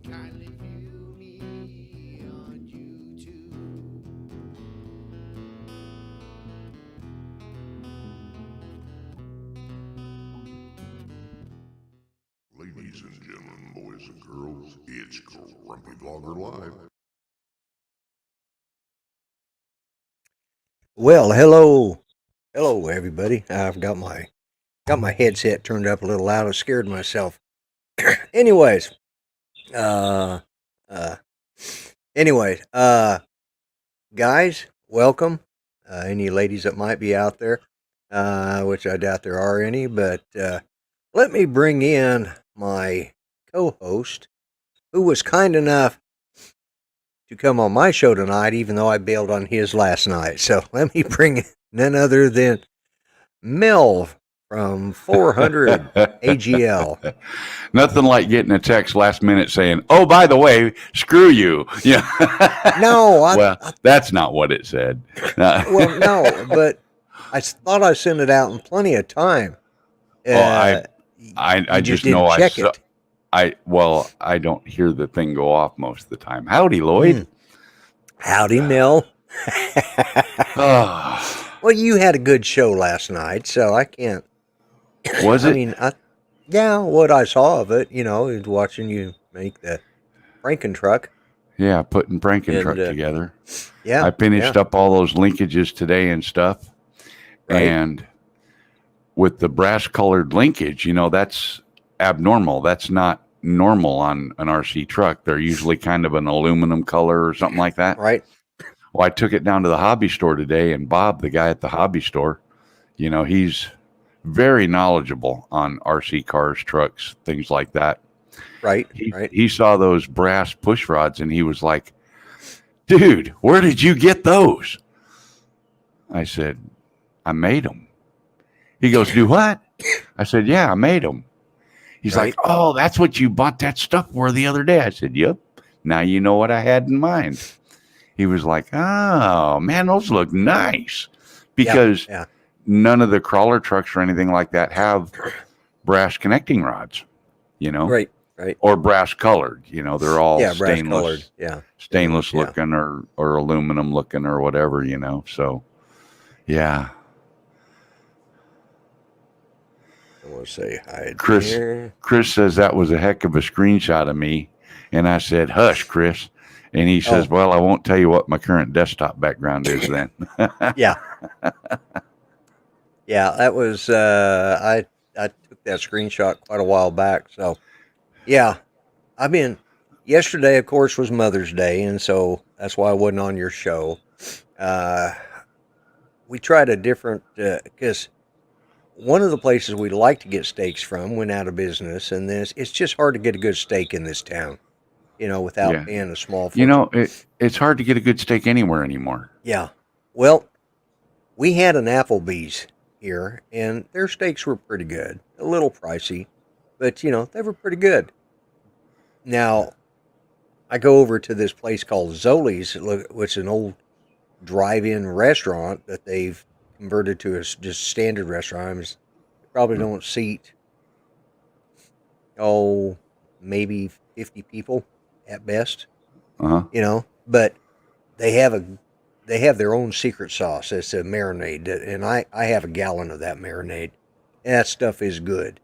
kindly view me on YouTube. It's Grumpy Vlogger Live. Well, hello, everybody. I've got my headset turned up a little loud. I scared myself. anyways, uh, uh, anyways, guys, welcome. Any ladies that might be out there, which I doubt there are any, but let me bring in my co-host, who was kind enough to come on my show tonight, even though I bailed on his last night. So let me bring none other than Mel from 400 AGL. Nothing like getting a text last minute saying, "Oh, by the way, screw you." Yeah. No, Well, that's not what it said. well, no, but I thought I sent it out in plenty of time. I You just didn't know check it. I don't hear the thing go off most of the time. Howdy, Lloyd. Howdy, Mel. Oh, Well, you had a good show last night, so I can't. was I it? mean, yeah, what I saw of it, is watching you make the Frankentruck. Yeah, putting Franken-Truck And, together. Yeah, I finished up all those linkages today and stuff. Right. And with the brass colored linkage, that's abnormal. That's not normal on an RC truck. They're usually kind of an aluminum color or something like that. Right. Well, I took it down to the hobby store today, and Bob, the guy at the hobby store, he's very knowledgeable on RC cars, trucks, things like that. Right. He saw those brass push rods, and he was like, "Dude, where did you get those?" I said, "I made them." He goes, "Do what?" I said, "Yeah, I made them." He's Right. like, "Oh, that's what you bought that stuff for the other day." I said, "Yep. Now you know what I had in mind." He was like, "Oh, man, those look nice." Because Yeah. none of the crawler trucks or anything like that have brass connecting rods, Right. or brass colored. They're all Yeah, brass stainless, colored. Yeah. stainless Yeah. looking or aluminum looking or whatever, So, yeah. I want to say hi, Chris dear. Chris says that was a heck of a screenshot of me, and I said, "Hush, Chris." And he says, "Well, I won't tell you what my current desktop background is then." Yeah. Yeah, that was I took that screenshot quite a while back. So, yeah. I mean, yesterday of course was Mother's Day, and so that's why I wasn't on your show. We tried a different because one of the places we like to get steaks from went out of business, and it's just hard to get a good steak in this town, without Yeah. paying a small fortune. It's hard to get a good steak anywhere anymore. Yeah. Well, we had an Applebee's here, and their steaks were pretty good. A little pricey, but they were pretty good. Now, I go over to this place called Zoli's, which is an old drive-in restaurant that they've converted to a just standard restaurant. They probably don't seat, maybe 50 people at best, but they have their own secret sauce. It's a marinade, and I have a gallon of that marinade. And that stuff is good.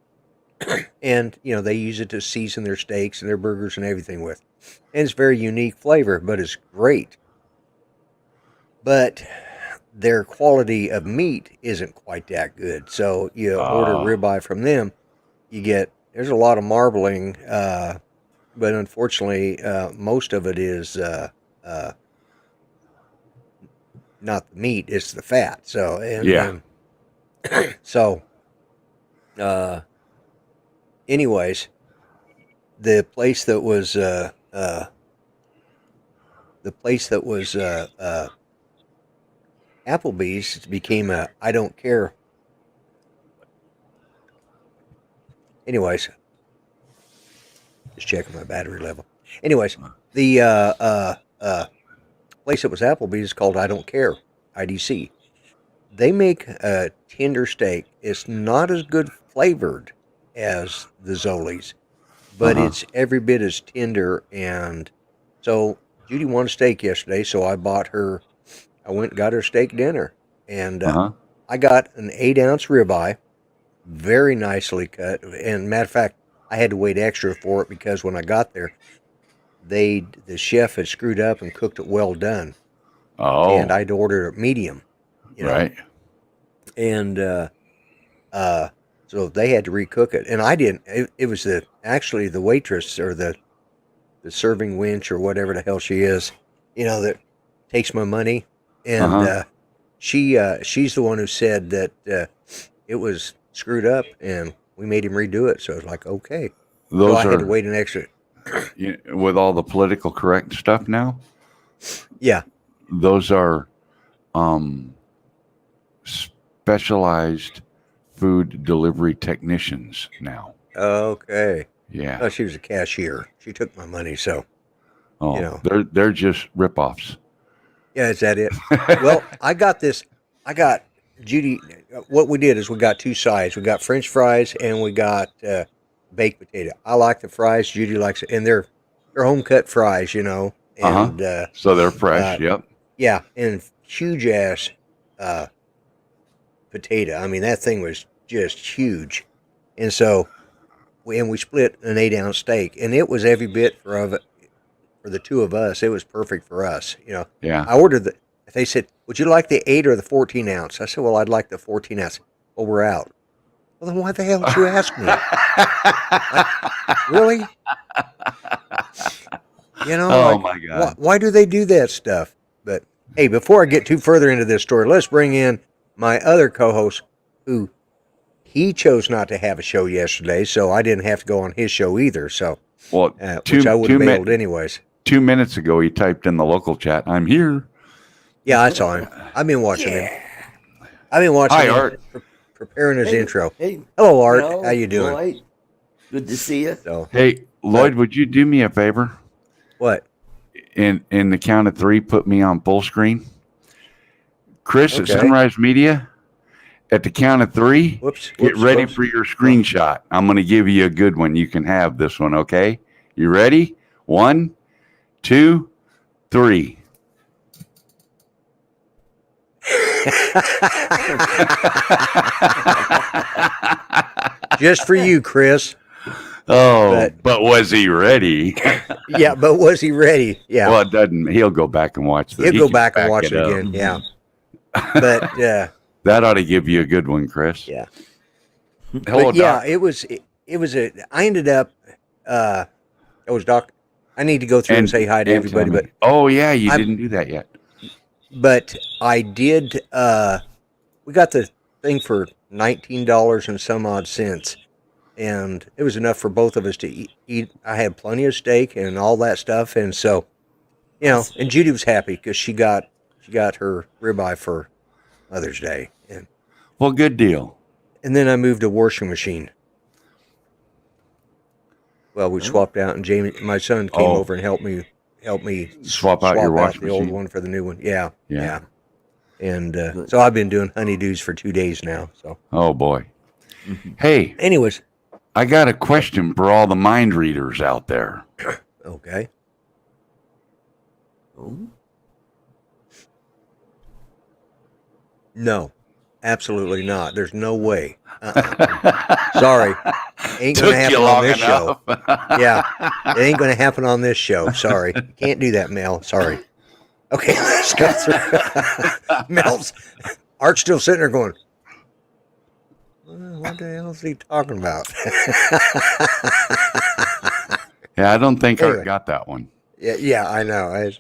And, they use it to season their steaks and their burgers and everything with. And it's very unique flavor, but it's great. But their quality of meat isn't quite that good. So you order ribeye from them, there's a lot of marbling, but unfortunately, most of it is not the meat, it's the fat. So, so, anyways, the place that was Applebee's became a I don't care. Anyways, just checking my battery level. Anyways, the place that was Applebee's is called I Don't Care, IDC. They make a tender steak. It's not as good flavored as the Zoli's, but it's every bit as tender. And so Judy wanted steak yesterday, so I went and got her steak dinner. And I got an 8-ounce ribeye, very nicely cut. And matter of fact, I had to wait extra for it because when I got there, the chef had screwed up and cooked it well done, and Oh, I'd ordered it medium, you know, right. and uh, so they had to recook it, and I didn't. It was actually the waitress or the serving wench or whatever the hell she is, that takes my money, Uh and huh. she's the one who said that it was screwed up, and we made him redo it. So it's like, okay, so I Those had to are wait an extra. with all the political correct stuff now. Yeah. Those are um, specialized food delivery technicians now. Okay. Yeah. Oh, she was a cashier. She took my money, so you Oh, know. they're just ripoffs. Yeah, is that it? Well, I got this. I got Judy. What we did is we got two sides. We got French fries and we got baked potato. I like the fries. Judy likes it, and they're home cut fries, Uh huh. and So they're fresh. uh, Yep. yeah, and huge ass uh, potato. I mean, that thing was just huge, and so we split an 8-ounce steak, and it was every bit for the two of us. It was perfect for us. Yeah. I ordered the. They said, "Would you like the 8 or the 14 ounce?" I said, "Well, I'd like the 14 ounce." Well, we're out. Well, then why the hell did you ask me? Like, really? Oh Like, my why, God. why do they do that stuff? But hey, before I get too further into this story, let's bring in my other co-host, who he chose not to have a show yesterday, so I didn't have to go on his show either. So, Well, which I would have two bailed min- anyways. 2 minutes ago, he typed in the local chat, "I'm here." Yeah, I saw him. I've been watching him. Yeah. I've been watching Hi, him Art. preparing his Hey, intro. hey, Hello, Art. How you doing? Lloyd, good to see you. So, Hey, Lloyd, would you do me a favor? what? In the count of three, put me on full screen. Chris at Okay. Sunrise Media, at the count of three, Whoops. get ready Whoops. for your screenshot. I'm going to give you a good one. You can have this one, okay? You ready? 1, 2, 3. Just for you, Chris. Oh, but was he ready? Yeah, but was he ready? Yeah. Well, it doesn't. He'll go back and watch this. He'll go back and watch it again. Yeah. But That ought to give you a good one, Chris. yeah. Hello, But yeah, Doc. it was I ended up it was Doc. I need to go through and say hi to everybody, Tammy. but Oh yeah, you I'm- didn't do that yet. I did we got the thing for $19 and some odd cents, and it was enough for both of us to eat. I had plenty of steak and all that stuff, and so and Judy was happy because she got her ribeye for Mother's Day, Well, good deal. and then I moved a washing machine. Well, we swapped out, and Jamie, my son, came Oh. over and helped me Swap out your washing the old machine? one for the new one. Yeah. Yeah. And so I've been doing honeydews for 2 days now. So, Oh boy. Hey, anyways, I got a question for all the mind readers out there. okay. Oh, No, absolutely not. There's no way. Sorry, ain't gonna Took happen you on long this show. enough. Yeah, it ain't gonna happen on this show. Sorry, can't do that, Mel. Sorry. Okay, let's go through. Mel's Art's still sitting there going, "What the hell is he talking about?" Yeah, I don't think Anyway. Art got that one. Yeah, I know. I was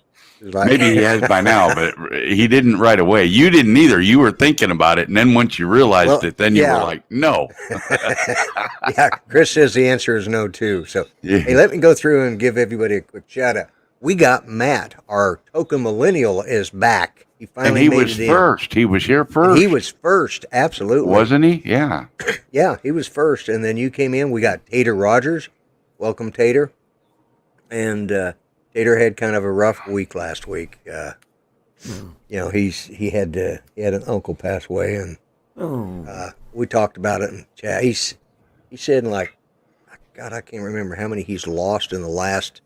like, Maybe he has by now, but he didn't right away. You didn't either. You were thinking about it, and then once you realized Well, it, then you yeah. were like, "No." Yeah, Chris says the answer is no too. So, Yeah. hey, let me go through and give everybody a quick shout out. We got Matt, our token millennial, is back. He And finally he made was it first. He was here in. first. He was first, absolutely. Wasn't he? Yeah. Yeah, he was first, and then you came in. We got Tater Rogers. Welcome, Tater. And Tater had kind of a rough week last week. He had an uncle pass away, and oh, we talked about it in chat. He said, like, God, I can't remember how many he's lost in the last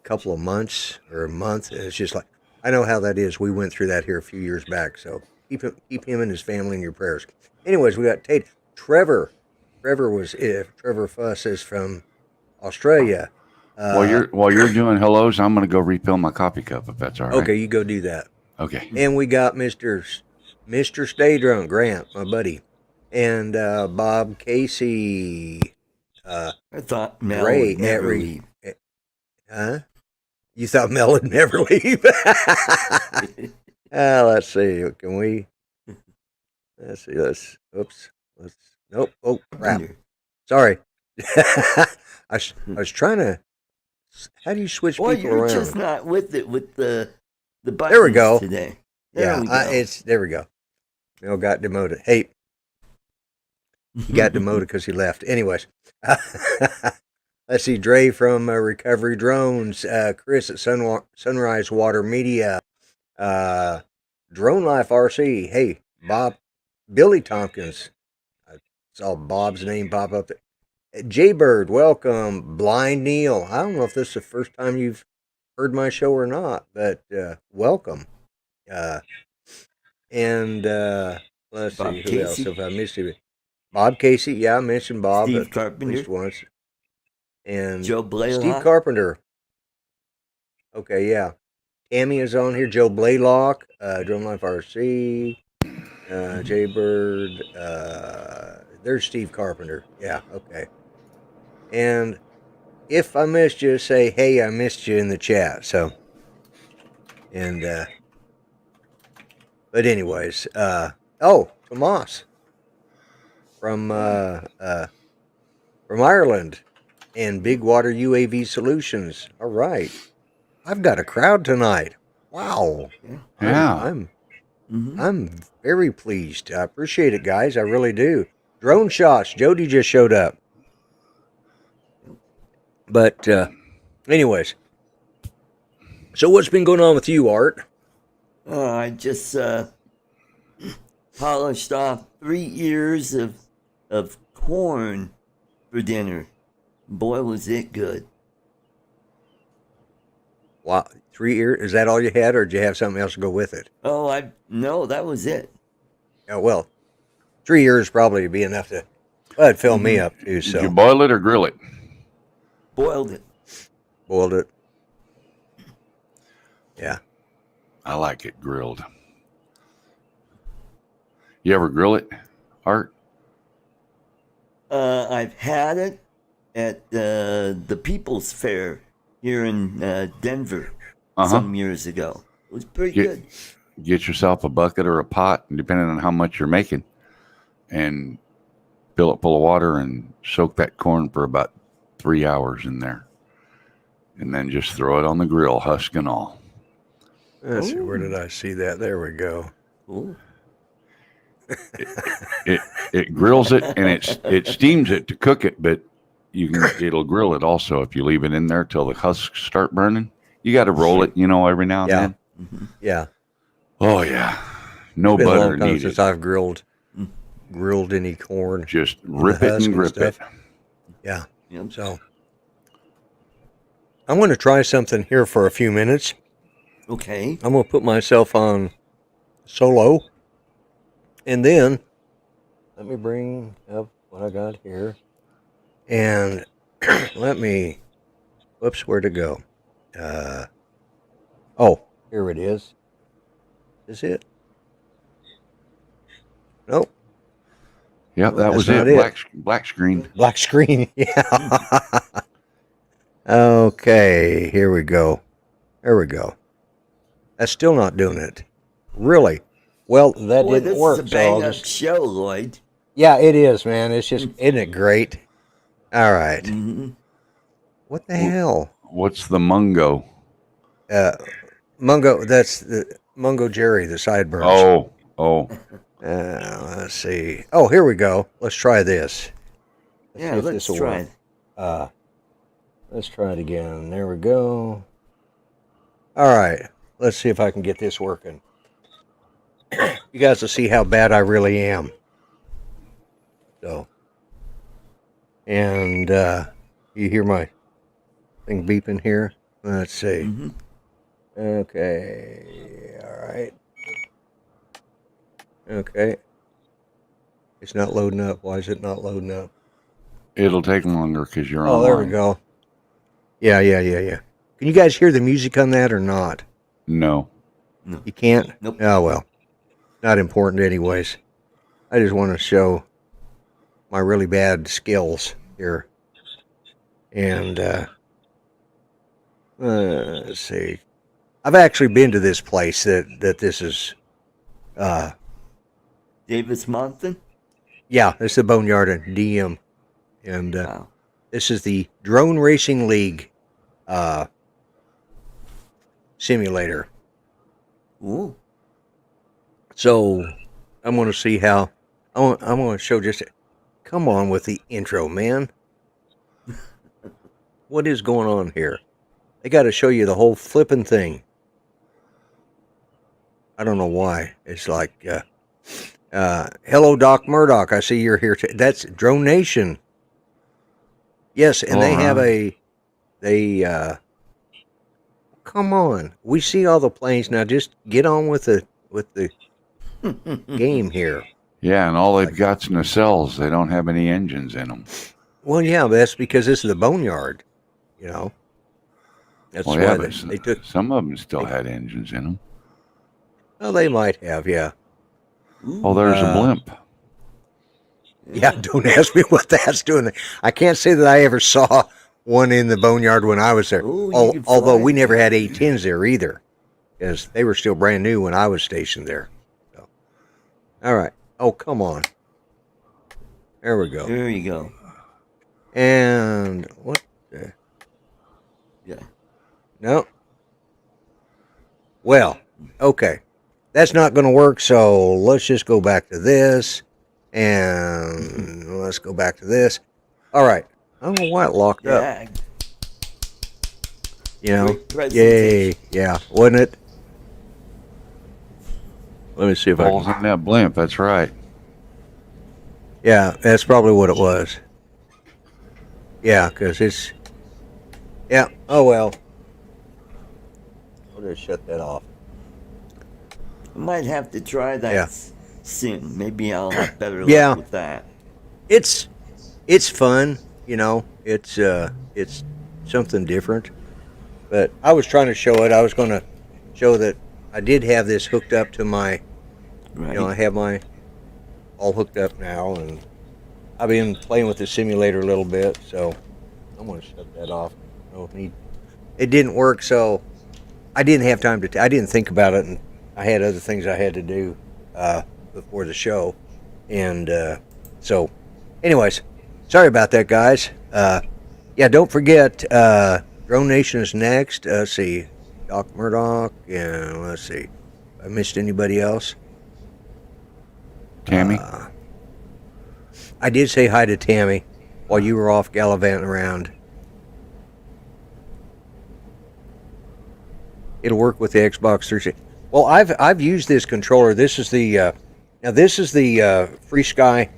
couple of months or a month. And it's just like, I know how that is. We went through that here a few years back. So keep him and his family in your prayers. Anyways, we got Tate. Trevor Fuss is from Australia. While you're doing hellos, I'm gonna go refill my coffee cup if that's all right. Okay, you go do that. Okay. And we got Mr. Stay Drunk, Grant, my buddy, and Bob Casey, I thought Mel Ray would never leave. Huh? You thought Mel would never leave? Let's see. Can we? Let's see. Nope. Oh crap! Sorry. I was trying to. How do you switch Well, people you're around? just not with it with the buttons There we go. today. There we go. Mel got demoted. Hey, he got demoted because he left. Anyways, let's see. Dre from Recovery Drones, Chris at Sunrise Water Media, Drone Life RC. Hey, Billy Tompkins. I saw Bob's name pop up there. Jaybird, welcome. Blind Neil. I don't know if this is the first time you've heard my show or not, but welcome. And let's Bob see who Casey. else. If I missed it, Bob Casey. Yeah, I mentioned Bob Steve at Carpenter. least once. And Joe Blaylock. Steve Carpenter. Okay, yeah. Tammy is on here. Joe Blaylock, Drone Life RC, Jaybird. There's Steve Carpenter. Yeah, okay. And if I missed you, say, hey, I missed you in the chat. So, and, but anyways, Tomas from Ireland and Big Water UAV Solutions. All right. I've got a crowd tonight. Wow. Yeah. I'm very pleased. I appreciate it, guys. I really do. Drone shots. Jody just showed up. But, anyways. So what's been going on with you, Art? I just polished off 3 ears of corn for dinner. Boy, was it good. Wow, 3 ears? Is that all you had, or did you have something else to go with it? Oh, no, that was it. Oh, well, 3 ears probably would be enough to, well, it'd fill me up, too, so. Did you boil it or grill it? Boiled it. Boiled it. Yeah. I like it grilled. You ever grill it, Art? I've had it at the People's Fair here in Denver some years ago. It was pretty good. Get yourself a bucket or a pot, depending on how much you're making, and fill it full of water and soak that corn for about 3 hours in there. And then just throw it on the grill, husk and all. Let's see, where did I see that? There we go. Ooh. It grills it and it steams it to cook it, but it'll grill it also if you leave it in there till the husks start burning. You got to roll it, every now and then. Mm-hmm. Yeah. Oh yeah, no It's been a butter long time needed. since I've grilled any corn. Just rip it and grip it. Yeah. Yep. So I'm going to try something here for a few minutes. Okay. I'm going to put myself on solo, and then let me bring up what I got here, and where'd it go? Here it is. Is it? Nope. Yep, that That's was not it. it. Black screen. Black screen. Yeah. Okay, here we go. There we go. That's still not doing it. Really? Well, that Boy, didn't this work. is a So I'll bang-up just... show, Lloyd. Yeah, it is, man. It's just, isn't it great? All right. Mm-hmm. What the hell? What's the mungo? Mungo, that's the Mungo Jerry, the sideburns. Oh. Let's see. Oh, here we go. Let's try this. Yeah, see if let's this'll try work. it. Let's try it again. There we go. All right. Let's see if I can get this working. You guys will see how bad I really am. So, and you hear my thing beeping here? Let's see. Mm-hmm. Okay. All right. Okay. It's not loading up. Why is it not loading up? It'll take longer because you're Oh, online. there we go. Yeah. Can you guys hear the music on that or not? No. You can't? Nope. Oh, well. Not important anyways. I just want to show my really bad skills here. And, let's see. I've actually been to this place that this is, Davis Mountain? yeah, this is the Boneyard in DM. And, Wow. this is the Drone Racing League, simulator. Ooh. So I'm going to see how. I'm going to show just. Come on with the intro, man. What is going on here? They got to show you the whole flipping thing. I don't know why. It's like, hello, Doc Murdoch. I see you're here. That's Drone Nation. Yes, and they have come on. We see all the planes now. Just get on with the game here. Yeah, and all they've got's nacelles. They don't have any engines in them. Well, yeah, but that's because this is the Boneyard. You know. That's Well, why yeah, they took. some of them still had engines in them. Well, they might have, yeah. Oh, there's a blimp. Yeah, don't ask me what that's doing. I can't say that I ever saw one in the Boneyard when I was there. Ooh, you can Although fly. we never had A-10s there either, because they were still brand new when I was stationed there. So, all right. Oh, come on. There we go. There you go. And what? Yeah. No. Well, okay. That's not going to work, so let's just go back to this. And let's go back to this. All right. I don't know why it locked up. Yeah. You know? Great presentation. Yay. Yeah. Wasn't it? Let me see if I Balls can. in that blimp. That's right. Yeah, that's probably what it was. Yeah, because it's... Yeah. Oh, well. I'll just shut that off. I might have to try that Yeah. soon. Maybe I'll have better luck Yeah. with that. It's fun, you know. It's something different. But I was trying to show it. I was going to show that I did have this hooked up to my, Right. you know, I have my all hooked up now, and I've been playing with the simulator a little bit. So I'm going to shut that off. No need. It didn't work, so I didn't have time to. I didn't think about it, and I had other things I had to do before the show, and so, anyways, sorry about that, guys. Yeah, don't forget, Drone Nation is next. Let's see, Doc Murdoch, and let's see, I missed anybody else? Tammy? I did say hi to Tammy while you were off gallivanting around. It'll work with the Xbox 360. Well, I've used this controller. This is the now this is the Free Sky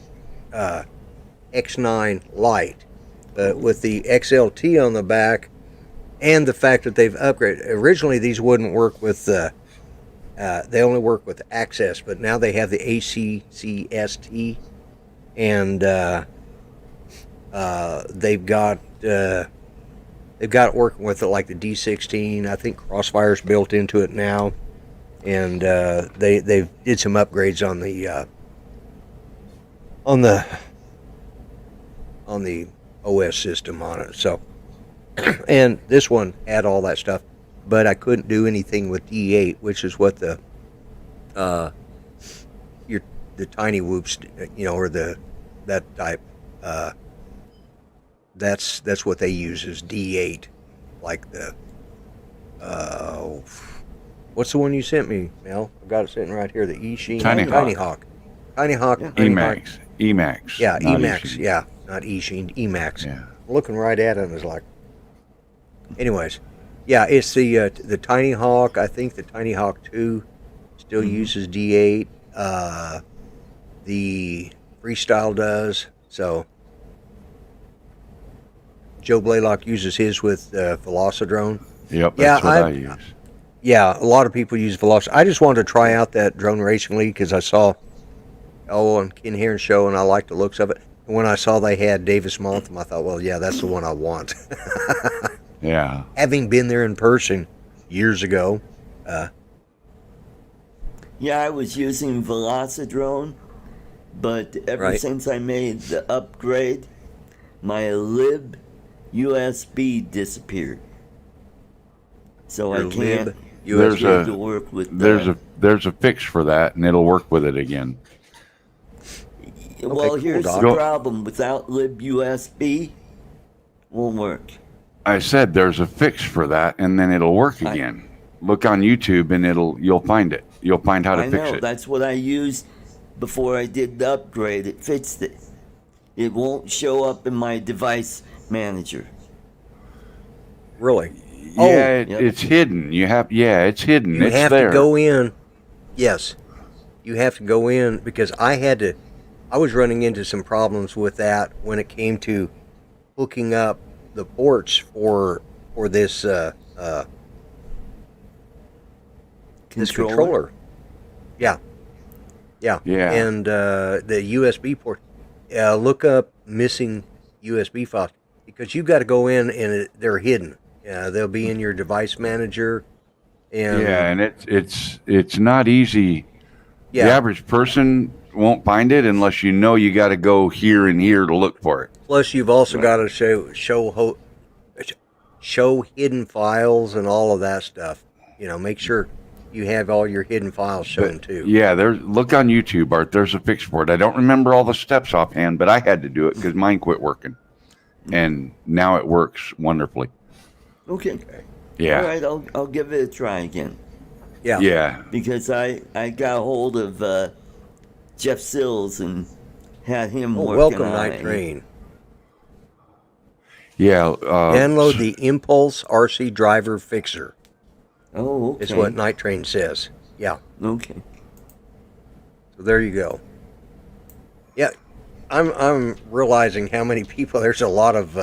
X9 Lite, but with the XLT on the back, and the fact that they've upgraded. Originally, these wouldn't work with they only work with Access, but now they have the ACCST, and they've got it working with it like the D16. I think Crossfire's built into it now, and they did some upgrades on the OS system on it. So, and this one had all that stuff, but I couldn't do anything with D8, which is what the tiny whoops, you know, or that type. That's what they use is D8, like the what's the one you sent me, Mel? I've got it sitting right here. The E-Sheen Tiny Hawk. Tiny Hawk. Yeah. Tiny Hawk. Emax. Yeah, not Emax. Ishii. Yeah, not E-Sheen. Emax. Yeah. Looking right at it, and it's like. Anyways, yeah, it's the Tiny Hawk. I think the Tiny Hawk 2 still uses D8. The Freestyle does. So Joe Blaylock uses his with Velocidrone. Yep, Yeah, that's what I use. Yeah, a lot of people use Velocidrone. I just wanted to try out that Drone Racing League because I saw on Ken Heron's show, and I liked the looks of it. And when I saw they had Davis Montham, I thought, well, yeah, that's the one I want. Yeah. having been there in person years ago. Yeah, I was using Velocidrone, but ever Right. since I made the upgrade, my lib USB disappeared. So Your I can't lib There's USB. get it a to work with there's a fix for that, and it'll work with it again. Well, cool, here's Doc. the problem. Without lib USB, won't work. I said there's a fix for that, and then it'll work again. Look on YouTube, and you'll find it. You'll find how to I fix know, it. that's what I used before I did the upgrade. It fixed it. It won't show up in my device manager. Really? Yeah, yep. it's hidden. It's hidden. You It's have there. to go in. Yes. You have to go in because I was running into some problems with that when it came to hooking up the ports for this this controller. Yeah. Yeah. Yeah. And the USB port. Look up missing USB files because you've got to go in and they're hidden. They'll be in your device manager. And And it's not easy. yeah. The average person won't find it unless you know you got to go here and here to look for it. Plus, you've also got to show hidden files and all of that stuff. Make sure you have all your hidden files shown too. Yeah, look on YouTube, Art. There's a fix for it. I don't remember all the steps offhand, but I had to do it because mine quit working, and now it works wonderfully. Okay. Yeah. All right, I'll give it a try again. Yeah. Yeah. Because I got hold of Jeff Sills and had him working welcome, on Night it. Train. Yeah. Download the Impulse RC Driver Fixer. Oh, okay. Is what Night Train says. Yeah. Okay. So there you go. Yeah, I'm realizing how many people. There's a lot of.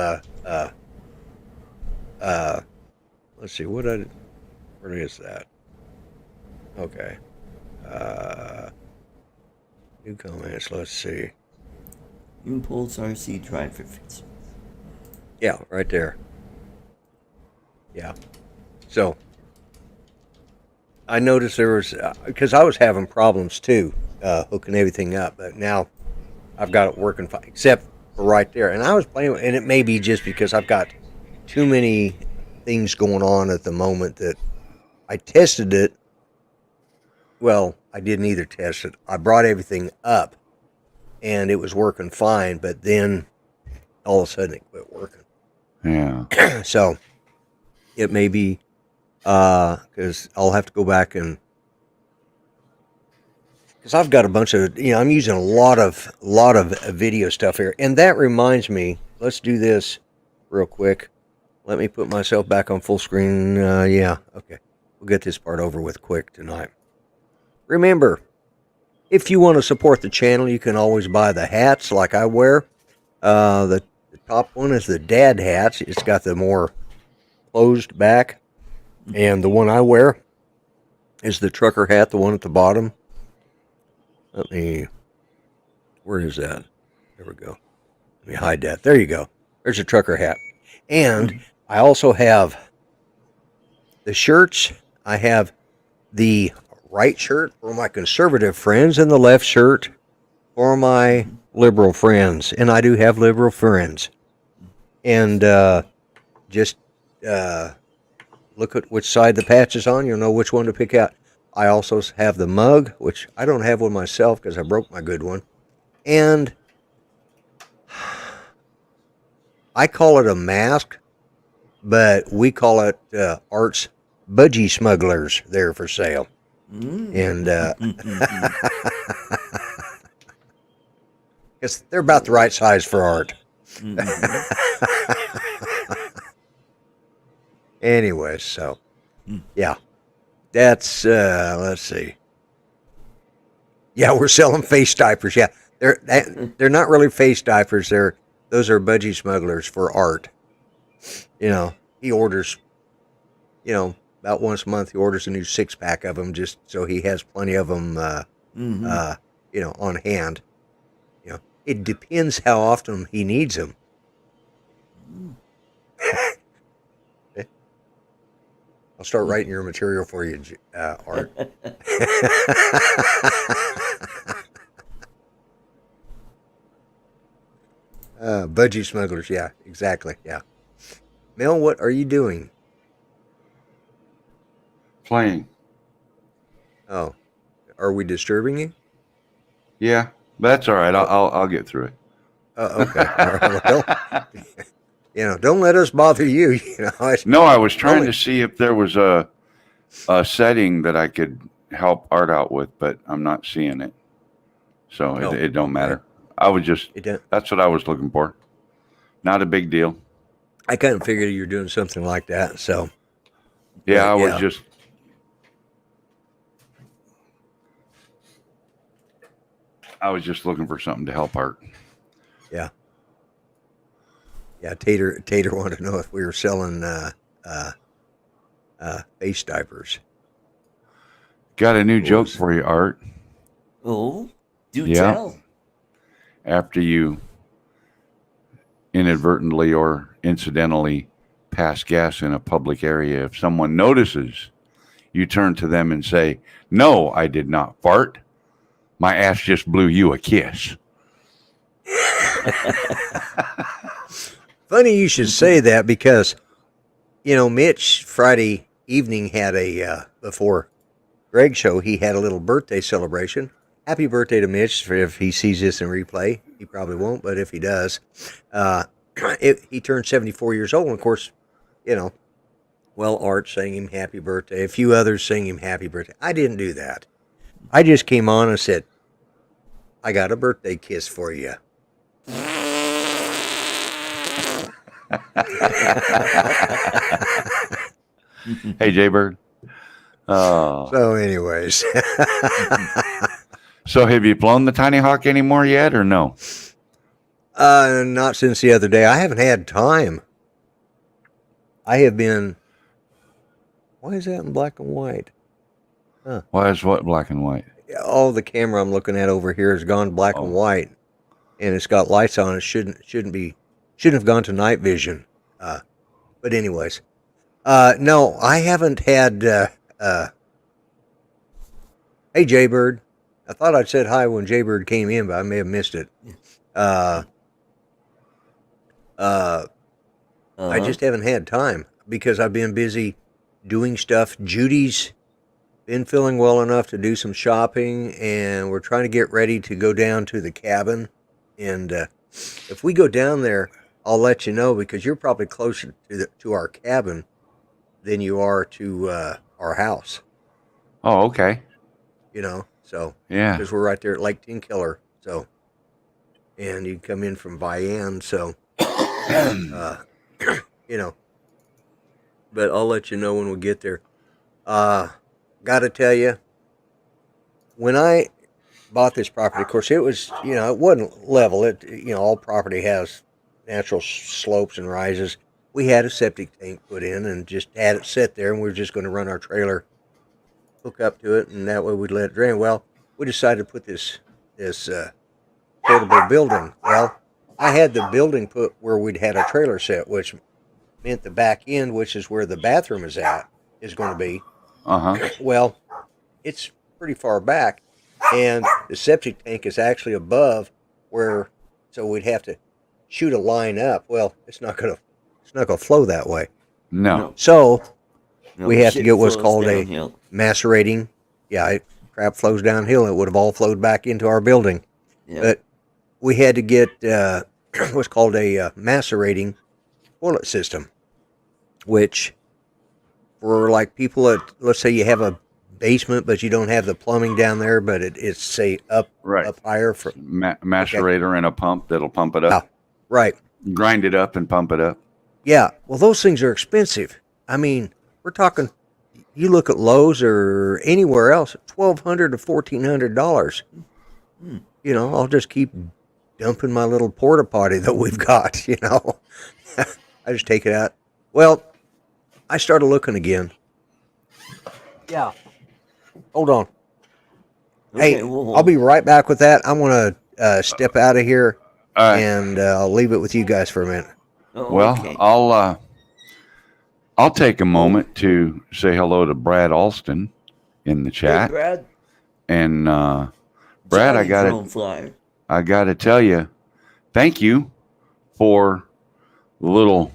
Let's see. Where is that? Okay. New comments. Let's see. Impulse RC driver fits. Yeah, right there. Yeah. So I noticed there was because I was having problems too, hooking everything up, but now I've got it working fine, except for right there. And I was playing with, and it may be just because I've got too many things going on at the moment that I tested it. Well, I didn't either test it. I brought everything up, and it was working fine, but then all of a sudden it quit working. Yeah. So it may be because I'll have to go back and because I've got a bunch of I'm using a lot of video stuff here, and that reminds me. Let's do this real quick. Let me put myself back on full screen. Yeah, okay. We'll get this part over with quick tonight. Remember, if you want to support the channel, you can always buy the hats like I wear. The top one is the dad hats. It's got the more closed back. And the one I wear is the trucker hat, the one at the bottom. Where is that? There we go. Let me hide that. There you go. There's a trucker hat. And I also have the shirts. I have the right shirt for my conservative friends and the left shirt for my liberal friends. And I do have liberal friends. And just look at which side the patch is on. You'll know which one to pick out. I also have the mug, which I don't have one myself because I broke my good one. And I call it a mask, but we call it Art's Budgie Smugglers. They're for sale. And because they're about the right size for Art. Anyway, so yeah, that's let's see. Yeah, we're selling face diapers. Yeah, they're not really face diapers. Those are Budgie Smugglers for Art. He orders. About once a month he orders a new 6-pack of them just so he has plenty of them. On hand. It depends how often he needs them. I'll start writing your material for you, Art. Budgie smugglers, yeah, exactly, yeah. Mel, what are you doing? Playing. Oh, are we disturbing you? Yeah, that's all right. I'll get through it. Okay, all right. Well, don't let us bother you. No, I was trying to see if there was a setting that I could help Art out with, but I'm not seeing it. So it don't matter. I was just, that's what I was looking for. Not a big deal. I kind of figured you were doing something like that. So, yeah, but, I was just. I was just looking for something to help Art. Yeah. Yeah, Tater wanted to know if we were selling face diapers. Got a new joke for you, Art. Oh, do tell. After you inadvertently or incidentally pass gas in a public area, if someone notices, you turn to them and say, "No, I did not fart. My ass just blew you a kiss." Funny you should say that because, Mitch Friday evening had before Greg's show, he had a little birthday celebration. Happy birthday to Mitch. If he sees this in replay, he probably won't, but if he does, he turned 74 years old. And of course, Art sang him happy birthday. A few others sang him happy birthday. I didn't do that. I just came on and said, I got a birthday kiss for you. Hey, Jaybird. So anyways. So have you flown the Tiny Hawk anymore yet or no? Not since the other day. I haven't had time. I have been... Why is that in black and white? Huh. Why is what black and white? All the camera I'm looking at over here has gone black and white, and it's got lights on. It shouldn't have gone to night vision. But anyways, no, I haven't had. Hey, Jaybird. I thought I'd said hi when Jaybird came in, but I may have missed it. I just haven't had time because I've been busy doing stuff. Judy's been feeling well enough to do some shopping, and we're trying to get ready to go down to the cabin. And if we go down there, I'll let you know because you're probably closer to our cabin than you are to our house. Oh, okay. So yeah, because we're right there at Lake Tenkiller. So, and you come in from Vian, so But I'll let you know when we get there. Got to tell you, when I bought this property, of course, it was, it wasn't level. All property has natural slopes and rises. We had a septic tank put in and just had it sit there, and we were just going to run our trailer, hook up to it, and that way we'd let it drain. Well, we decided to put this portable building. Well, I had the building put where we'd had our trailer set, which meant the back end, which is where the bathroom is going to be. Well, it's pretty far back, and the septic tank is actually above so we'd have to shoot a line up. Well, it's not gonna flow that way. No. So we have to get what's called a macerating. Yeah, crap flows downhill. It would have all flowed back into our building, but we had to get what's called a macerating toilet system, which for like people that, let's say you have a basement but you don't have the plumbing down there, but it's say up higher for macerator and a pump that'll pump it up. Right. Grind it up and pump it up. Yeah. Well, those things are expensive. I mean, we're talking. You look at Lowe's or anywhere else, $1,200 to $1,400. I'll just keep dumping my little porta potty that we've got. I just take it out. Well, I started looking again. Yeah. Hold on. Okay, hey, I'll be right back with that. I'm going to step out of here, and I'll leave it with you guys for a minute. Well, okay. I'll take a moment to say hello to Brad Alston in the Hey, chat. Brad. And Brad, Johnny Drone Flyer. I gotta tell you, thank you for the little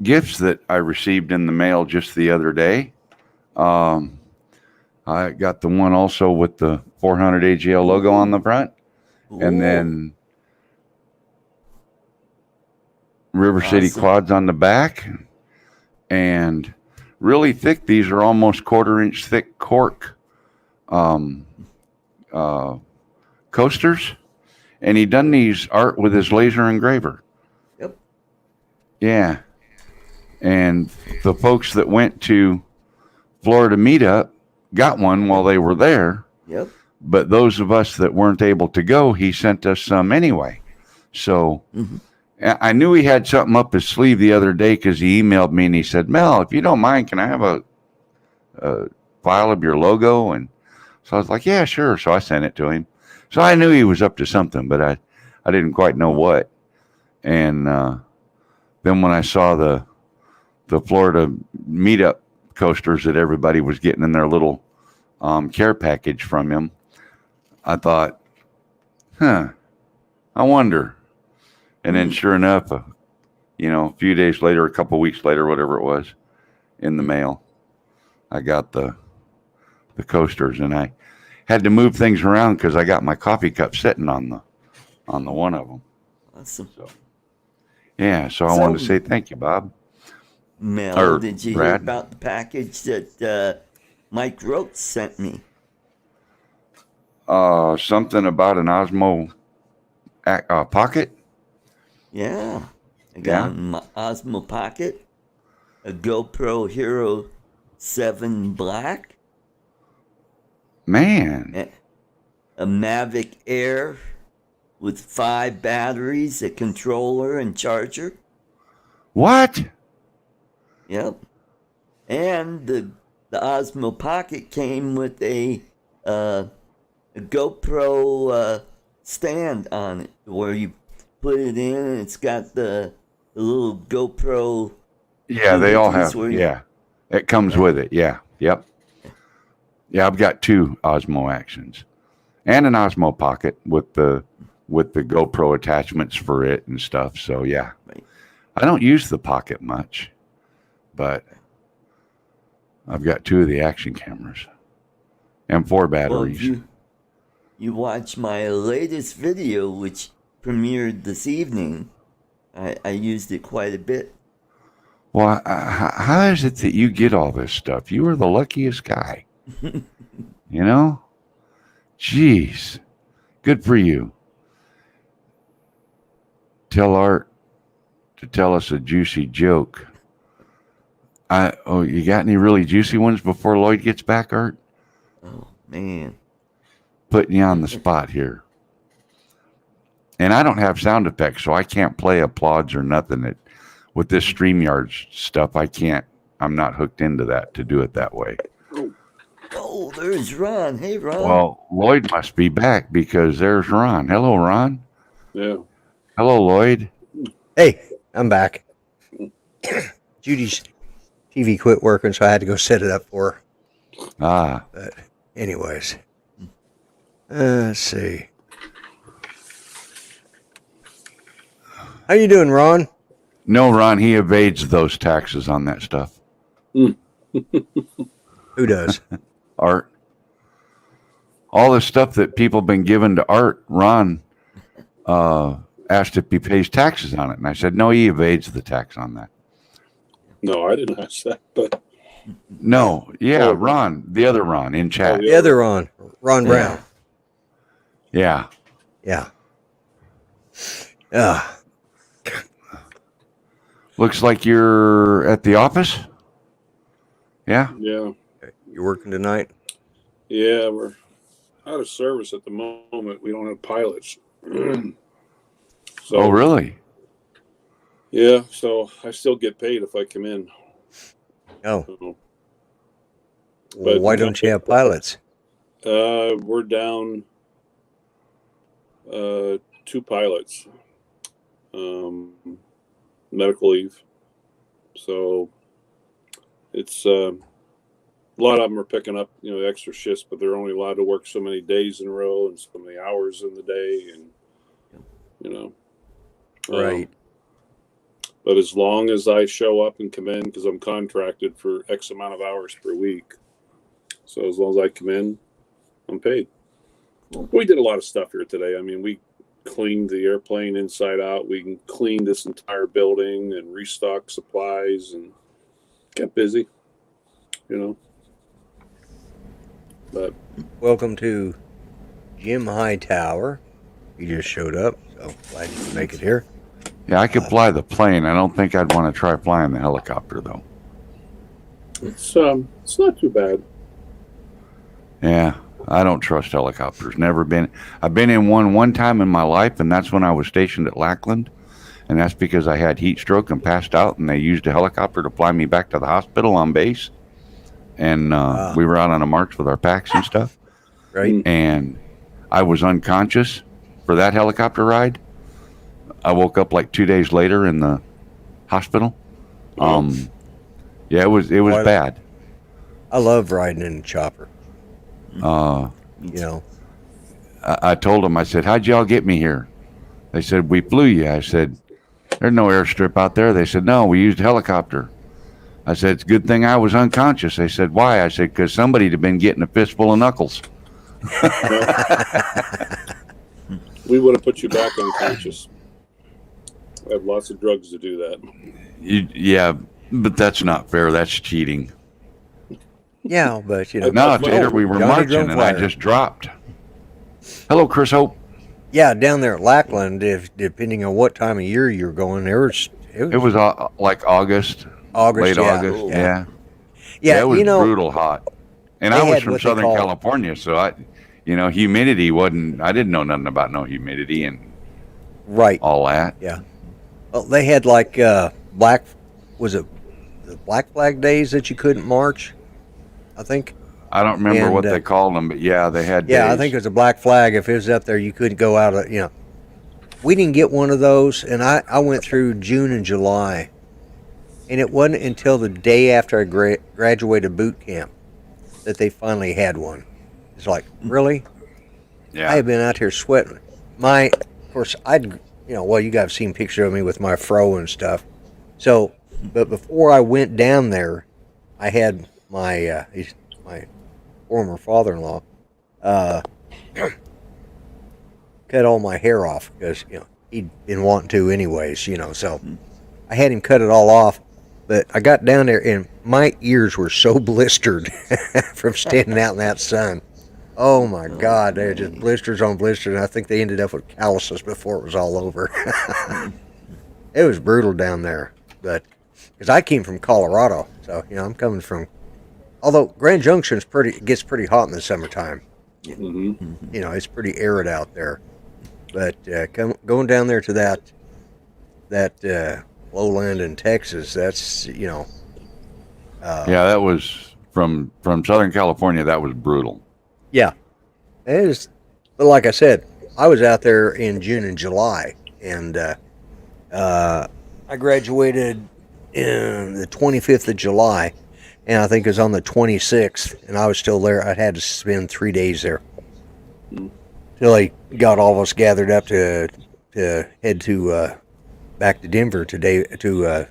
gifts that I received in the mail just the other day. I got the one also with the 400 AGL logo on the front, and then River City Quads on the back, and really thick. These are almost 1/4-inch thick cork coasters, and he done these art with his laser engraver. Yep. Yeah, and the folks that went to Florida meetup got one while they were there. Yep. But those of us that weren't able to go, he sent us some anyway. So I knew he had something up his sleeve the other day because he emailed me and he said, Mel, if you don't mind, can I have a file of your logo? And so I was like, yeah, sure. So I sent it to him. So I knew he was up to something, but I didn't quite know what. And then when I saw the Florida meetup coasters that everybody was getting in their little care package from him, I thought, I wonder. And then sure enough, a few days later, a couple weeks later, whatever it was, in the mail, I got the coasters, and I had to move things around because I got my coffee cup sitting on the one of them. Awesome. So, yeah, so I wanted to say thank you, Bob. Mel, did you hear about the package that Mike Roach sent me? Something about an Osmo Pocket? Yeah. I got an Osmo Pocket, a GoPro Hero 7 Black. Man. A Mavic Air with 5 batteries, a controller, and charger. What? Yep. And the Osmo Pocket came with a GoPro stand on it where you put it in and it's got the little GoPro. Yeah, they all have. Yeah. It comes with it. Yeah. Yep. Yeah, I've got 2 Osmo Actions and an Osmo Pocket with the GoPro attachments for it and stuff. So yeah. Right. I don't use the Pocket much, but I've got 2 of the action cameras and 4 batteries. Well, you watch my latest video, which premiered this evening. I used it quite a bit. Well, how is it that you get all this stuff? You are the luckiest guy. You know? Jeez. Good for you. Tell Art to tell us a juicy joke. You got any really juicy ones before Lloyd gets back, Art? Oh, man. Putting you on the spot here. And I don't have sound effects, so I can't play applauds or nothing. With this StreamYard stuff, I can't. I'm not hooked into that to do it that way. Oh, there's Ron. Hey, Ron. Well, Lloyd must be back because there's Ron. Hello, Ron. Yeah. Hello, Lloyd. Hey, I'm back. Judy's TV quit working, so I had to go set it up for her. But anyways, let's see. How you doing, Ron? No, Ron, he evades those taxes on that stuff. Who does? Art. All the stuff that people have been given to Art, Ron asked if he pays taxes on it. And I said, no, he evades the tax on that. No, I didn't ask that, but... No, yeah, Ron, the other Ron in chat. The other Ron Brown. Yeah. Yeah. Looks like you're at the office? Yeah? Yeah. You working tonight? Yeah, we're out of service at the moment. We don't have pilots. Oh, really? Yeah, so I still get paid if I come in. Oh. So, Well, why don't you have pilots? We're down 2 pilots. Medical leave. So it's a lot of them are picking up, extra shifts, but they're only allowed to work so many days in a row and so many hours in the day, and Right. But as long as I show up and come in, because I'm contracted for X amount of hours per week, so as long as I come in, I'm paid. We did a lot of stuff here today. I mean, we cleaned the airplane inside out. We can clean this entire building and restock supplies and kept busy, But Welcome to Jim Hightower. You just showed up, so glad you could make it here. Yeah, I could fly the plane. I don't think I'd want to try flying the helicopter, though. it's not too bad. Yeah, I don't trust helicopters. Never been. I've been in one time in my life, and that's when I was stationed at Lackland. And that's because I had heat stroke and passed out, and they used a helicopter to fly me back to the hospital on base. And we were out on a march with our packs and stuff. Right. And I was unconscious for that helicopter ride. I woke up like 2 days later in the hospital. Yeah, it was bad. I love riding in a chopper. I told them, I said, how'd y'all get me here? They said, we flew you. I said, there's no airstrip out there. They said, no, we used a helicopter. I said, it's a good thing I was unconscious. They said, why? I said, because somebody'd have been getting a fistful of knuckles. We would have put you back unconscious. I have lots of drugs to do that. Yeah, but that's not fair. That's cheating. Yeah, but No, Tater, we were Johnny marching, and I Drumflyer. just dropped. Hello, Chris Hope. Yeah, down there at Lackland, depending on what time of year you're going, it was Like August, August, late yeah. August. Yeah. Yeah, it was brutal hot. And they I was had from what they Southern call- California, so humidity wasn't. I didn't know nothing about no humidity and Right. all that. Yeah. Well, they had like the Black Flag days that you couldn't march, I think. I don't remember And, what they called them, but yeah, they had. Yeah, I days. think it was a Black Flag. If it was up there, you couldn't go out of, We didn't get one of those, and I went through June and July. And it wasn't until the day after I graduated boot camp that they finally had one. It's like, really? Yeah. I have been out here sweating. Of course, you guys have seen pictures of me with my fro and stuff. So, but before I went down there, I had my former father-in-law cut all my hair off because he'd been wanting to anyways. So I had him cut it all off. But I got down there and my ears were so blistered from standing out in that sun. Oh my God, they're just blisters on blisters, and I think they ended up with calluses before it was all over. It was brutal down there, but because I came from Colorado, so I'm coming from. Although Grand Junction gets pretty hot in the summertime. Mm-hmm. It's pretty arid out there. But going down there to that lowland in Texas, that's yeah, that was from Southern California. That was brutal. Yeah, it is. But like I said, I was out there in June and July, and I graduated in the 25th of July, and I think it was on the 26th, and I was still there. I had to spend 3 days there till they got all of us gathered up to head to back to Denver today to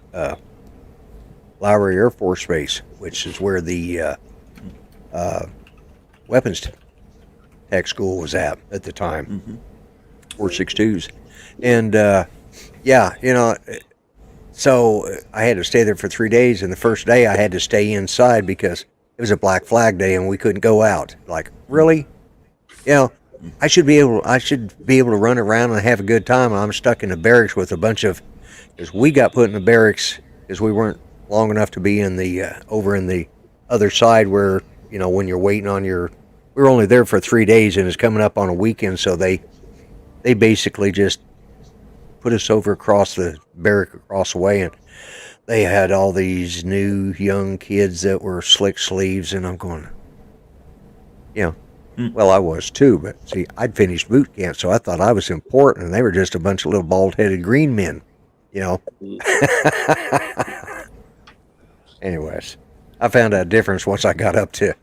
Lowry Air Force Base, which is where the weapons tech school was at the time, 462s. And so I had to stay there for 3 days, and the first day I had to stay inside because it was a Black Flag Day and we couldn't go out. Like, really? I should be able to run around and have a good time, and I'm stuck in the barracks with a bunch of, because we got put in the barracks because we weren't long enough to be in the over in the other side where when you're waiting on we were only there for 3 days and it's coming up on a weekend, so they basically just put us over across the barrack across the way, and they had all these new young kids that were slick sleeves, and I'm going, well, I was too, but see, I'd finished boot camp, so I thought I was important, and they were just a bunch of little bald-headed green men, anyways, I found out a difference once I got up to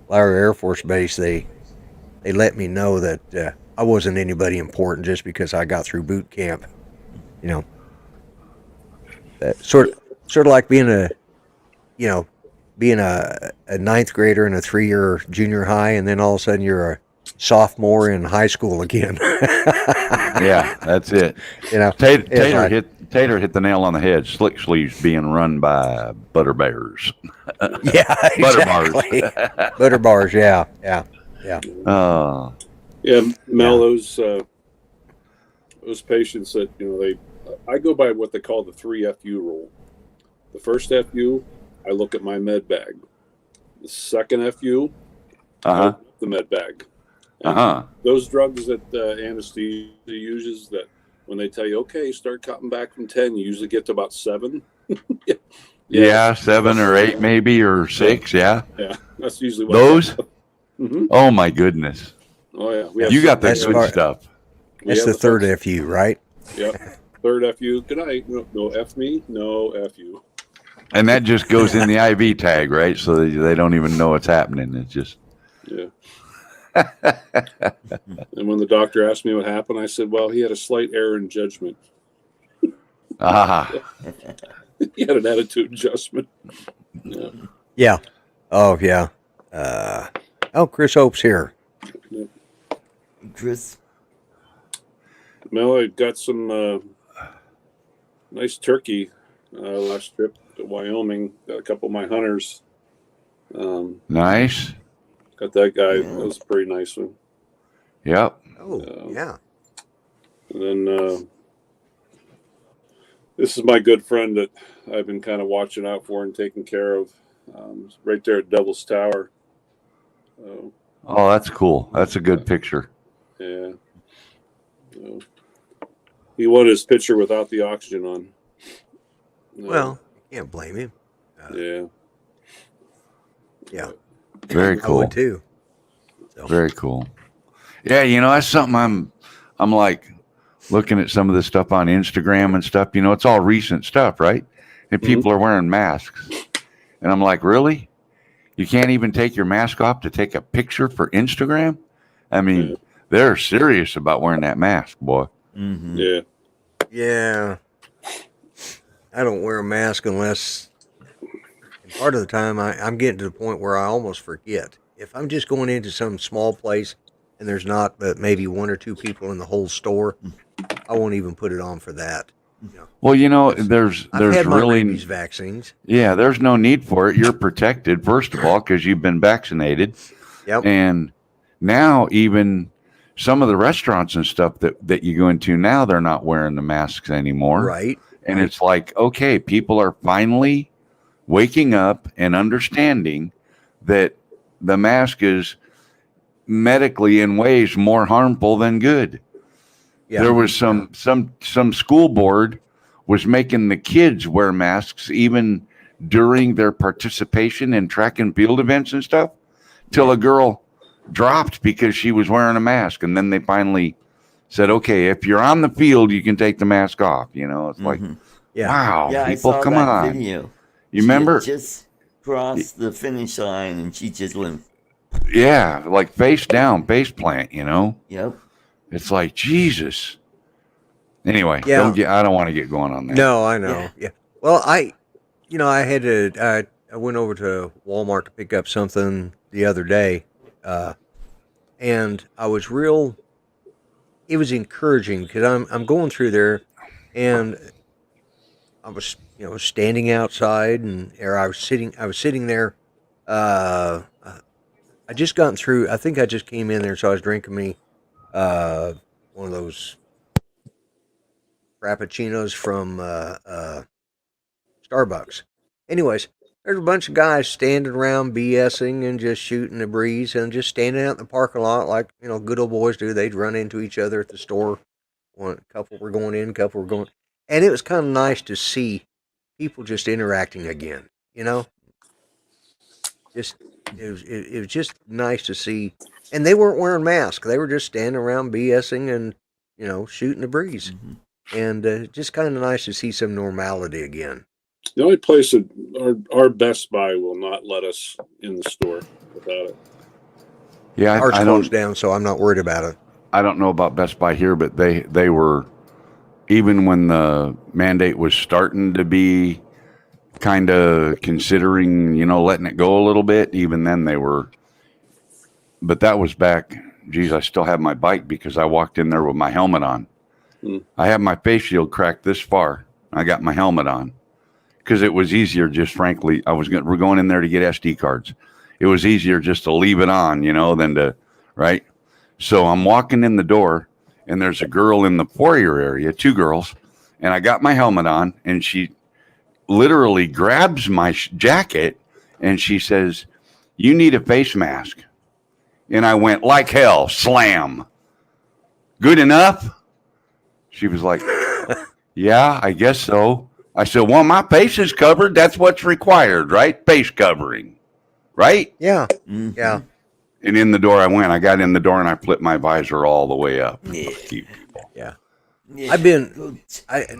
Lowry Air Force Base. They let me know that I wasn't anybody important just because I got through boot camp. You know, that sort of like being a ninth grader in a 3-year junior high, and then all of a sudden you're a sophomore in high school again. Yeah, that's it. You know, Tater hit the nail on the head. Slick Sleeves being run by Butter Bears. Yeah, exactly. Butter bars, yeah. Yeah, Mel, those patients that I go by what they call the 3 FU rule. The first FU, I look at my med bag. The second FU, the med bag. Those drugs that anesthesia uses, that when they tell you, okay, start cutting back from 10, you usually get to about 7. Yeah, 7 or 8 maybe, or 6. Yeah, that's usually what those. Oh my goodness! Oh yeah, you got the good stuff. That's the third FU, right? Yep, third FU. Good night. No F me, no FU. And that just goes in the IV tag, right? So they don't even know what's happening. It's just And when the doctor asked me what happened, I said, well, he had a slight error in judgment. He had an attitude adjustment. Yeah. Oh, yeah. Chris Hope's here. Chris? Mel, I got some nice turkey last trip to Wyoming. Got a couple of my hunters. Nice. Got that guy. That was a pretty nice one. Yep. Oh, yeah. And then this is my good friend that I've been kind of watching out for and taking care of. Right there at Devil's Tower. Oh, that's cool. That's a good picture. Yeah. He wanted his picture without the oxygen on. Well, you can't blame him. Yeah. Very cool. I would too. So. Very cool. Yeah, that's something I'm like looking at some of this stuff on Instagram and stuff. It's all recent stuff, right? And people are wearing masks. And I'm like, really? You can't even take your mask off to take a picture for Instagram? I mean, they're serious about wearing that mask, boy. Mm-hmm. Yeah. Yeah. I don't wear a mask unless, part of the time, I'm getting to the point where I almost forget. If I'm just going into some small place and there's not but maybe 1 or 2 people in the whole store, I won't even put it on for that. Well, there's had my really rabies vaccines. Yeah, there's no need for it. You're protected, first of all, because you've been vaccinated. Yep. And now even some of the restaurants and stuff that you go into now, they're not wearing the masks anymore. Right. And it's like, okay, people are finally waking up and understanding that the mask is medically in ways more harmful than good. Yeah. There was some school board was making the kids wear masks even during their participation in track and field events and stuff, till a girl dropped because she was wearing a mask. And then they finally said, okay, if you're on the field, you can take the mask off. It's like, wow, yeah, people, I saw come that on. Video. You remember? Just crossed the finish line and she just went. Yeah, like face down, face plant, Yep. It's like, Jesus. Anyway, yeah. I don't want to get going on that. No, I know. Yeah. Well, I had to. I went over to Walmart to pick up something the other day, and I was real. It was encouraging because I'm going through there, and I was standing outside, or I was sitting there. I just gotten through. I think I just came in there, so I was drinking me one of those frappuccinos from Starbucks. Anyways, there's a bunch of guys standing around BSing and just shooting the breeze and just standing out in the parking lot like good old boys do. They'd run into each other at the store. A couple were going in, a couple were going, and it was kind of nice to see people just interacting again. Just it was just nice to see, and they weren't wearing masks. They were just standing around BSing and shooting the breeze. And just kind of nice to see some normality again. The only place that our Best Buy will not let us in the store without it. Yeah, Ours I closed don't. down, so I'm not worried about it. I don't know about Best Buy here, but they were, even when the mandate was starting to be kind of considering, letting it go a little bit. Even then, they were. But that was back. Geez, I still have my bike because I walked in there with my helmet on. I have my face shield cracked this far. I got my helmet on because it was easier. Just frankly, we're going in there to get SD cards. It was easier just to leave it on, than to, right? So I'm walking in the door, and there's a girl in the foyer area, 2 girls, and I got my helmet on, and she literally grabs my jacket, and she says, "You need a face mask." And I went, like hell, slam. Good enough? She was like, "Yeah, I guess so." I said, "Well, my face is covered. That's what's required, right? Face covering, right?" Yeah, Mhm. yeah. And in the door I went. I got in the door and I flipped my visor all the way up. Yeah. Yeah. Yeah.